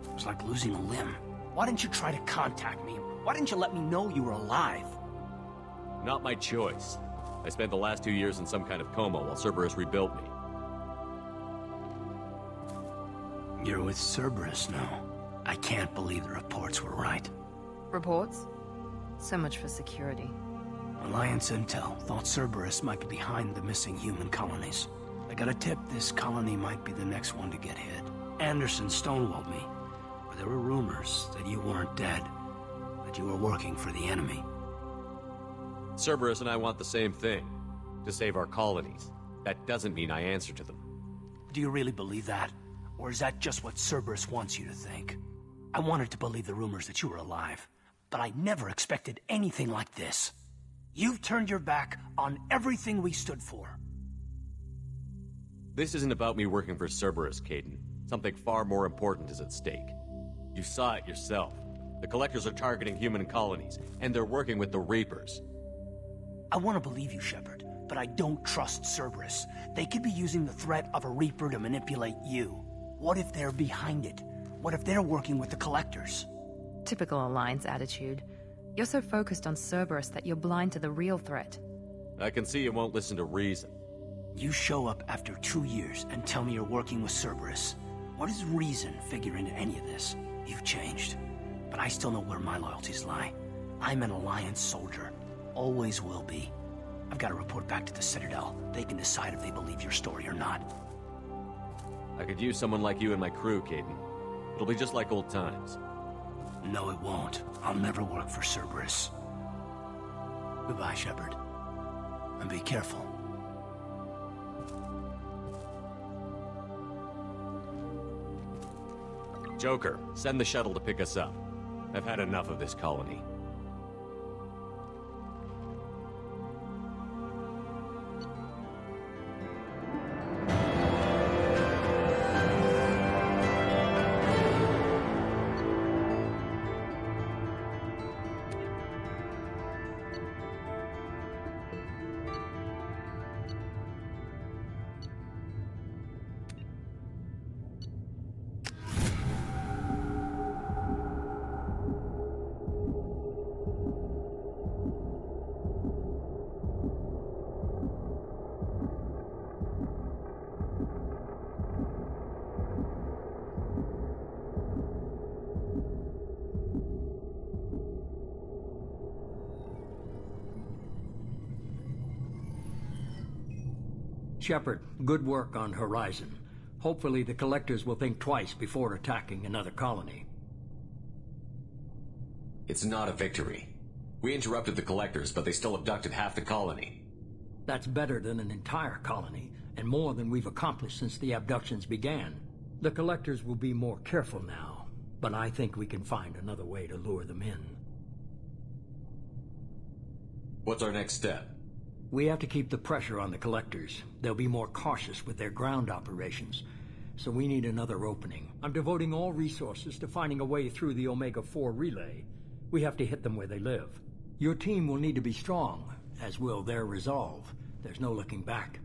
It was like losing a limb. Why didn't you try to contact me? Why didn't you let me know you were alive? Not my choice. I spent the last 2 years in some kind of coma while Cerberus rebuilt me. You're with Cerberus now. I can't believe the reports were right. Reports? So much for security. Alliance Intel thought Cerberus might be behind the missing human colonies. I got a tip this colony might be the next one to get hit. Anderson stonewalled me, but there were rumors that you weren't dead, that you were working for the enemy. Cerberus and I want the same thing, to save our colonies. That doesn't mean I answer to them. Do you really believe that? Or is that just what Cerberus wants you to think? I wanted to believe the rumors that you were alive, but I never expected anything like this. You've turned your back on everything we stood for. This isn't about me working for Cerberus, Caden. Something far more important is at stake. You saw it yourself. The Collectors are targeting human colonies, and they're working with the Reapers. I want to believe you, Shepard, but I don't trust Cerberus. They could be using the threat of a Reaper to manipulate you. What if they're behind it? What if they're working with the Collectors? Typical Alliance attitude. You're so focused on Cerberus that you're blind to the real threat. I can see you won't listen to reason. You show up after 2 years and tell me you're working with Cerberus. What does reason figure into any of this? You've changed, but I still know where my loyalties lie. I'm an Alliance soldier. Always will be. I've got to report back to the Citadel. They can decide if they believe your story or not. I could use someone like you in my crew, Caden. It'll be just like old times. No, it won't. I'll never work for Cerberus. Goodbye, Shepard. And be careful. Joker, send the shuttle to pick us up. I've had enough of this colony. Shepard, good work on Horizon. Hopefully the Collectors will think twice before attacking another colony. It's not a victory. We interrupted the Collectors, but they still abducted half the colony. That's better than an entire colony, and more than we've accomplished since the abductions began. The Collectors will be more careful now, but I think we can find another way to lure them in. What's our next step? We have to keep the pressure on the Collectors. They'll be more cautious with their ground operations, so we need another opening. I'm devoting all resources to finding a way through the Omega-4 relay. We have to hit them where they live. Your team will need to be strong, as will their resolve. There's no looking back.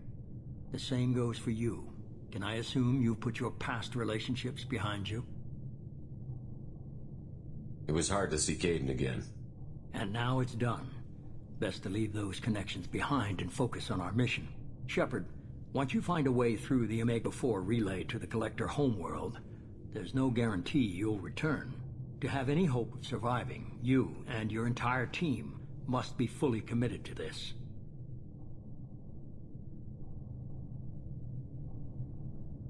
The same goes for you. Can I assume you've put your past relationships behind you? It was hard to see Caden again. And now it's done. Best to leave those connections behind and focus on our mission. Shepard, once you find a way through the Omega-4 relay to the Collector homeworld, there's no guarantee you'll return. To have any hope of surviving, you and your entire team must be fully committed to this.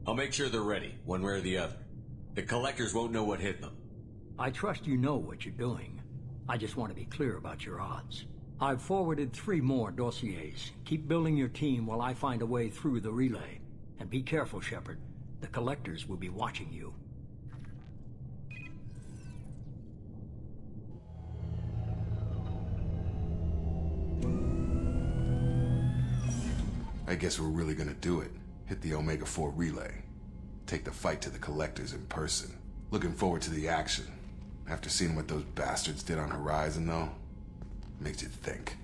I'll make sure they're ready, one way or the other. The collectors won't know what hit them. I trust you know what you're doing. I just want to be clear about your odds. I've forwarded 3 more dossiers. Keep building your team while I find a way through the relay. And be careful, Shepard. The collectors will be watching you. I guess we're really gonna do it. Hit the Omega-4 relay. Take the fight to the collectors in person. Looking forward to the action. After seeing what those bastards did on Horizon, though, makes you think.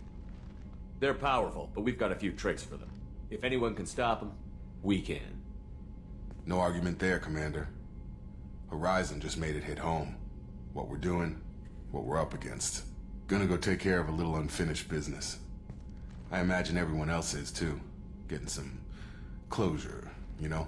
They're powerful, but we've got a few tricks for them. If anyone can stop them, we can. No argument there, Commander. Horizon just made it hit home. What we're doing, what we're up against. Gonna go take care of a little unfinished business. I imagine everyone else is, too. Getting some closure, you know?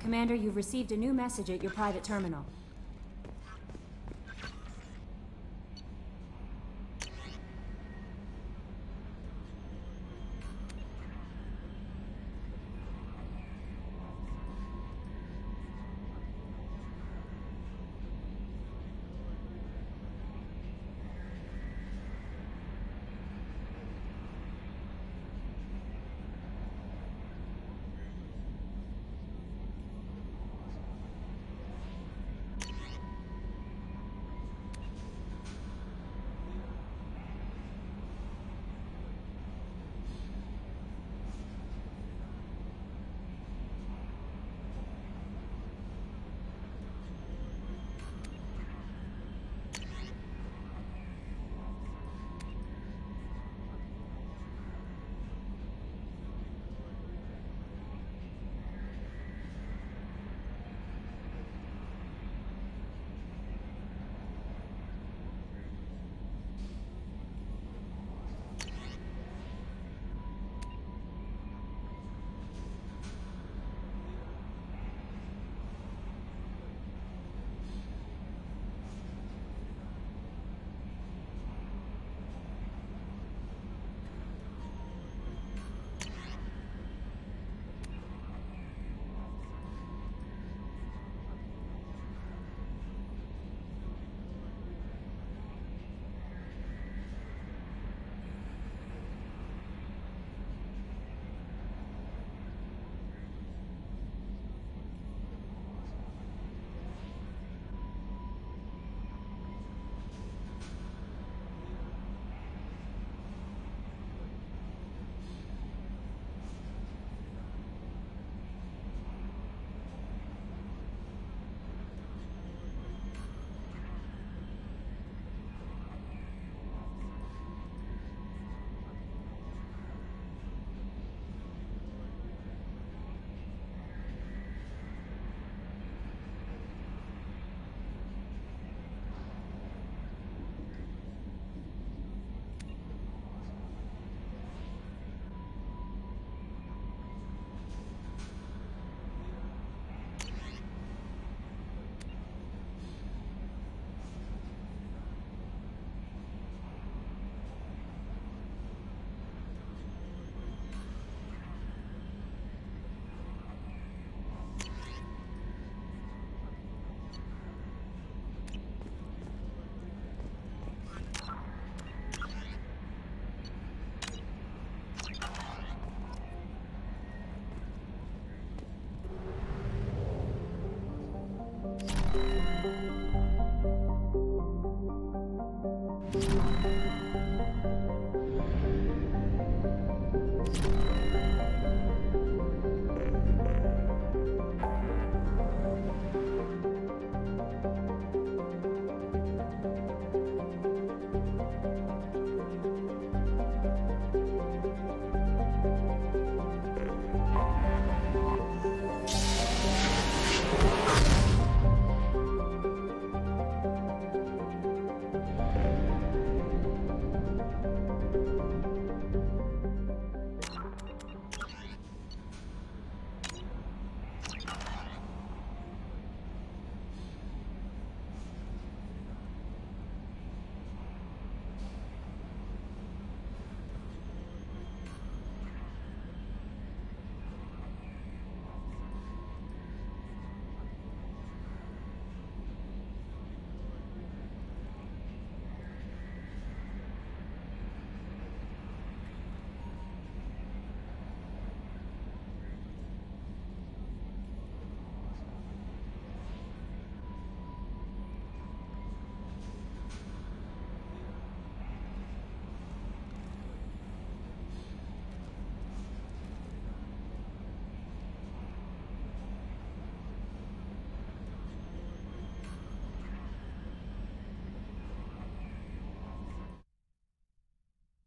Commander, you've received a new message at your private terminal.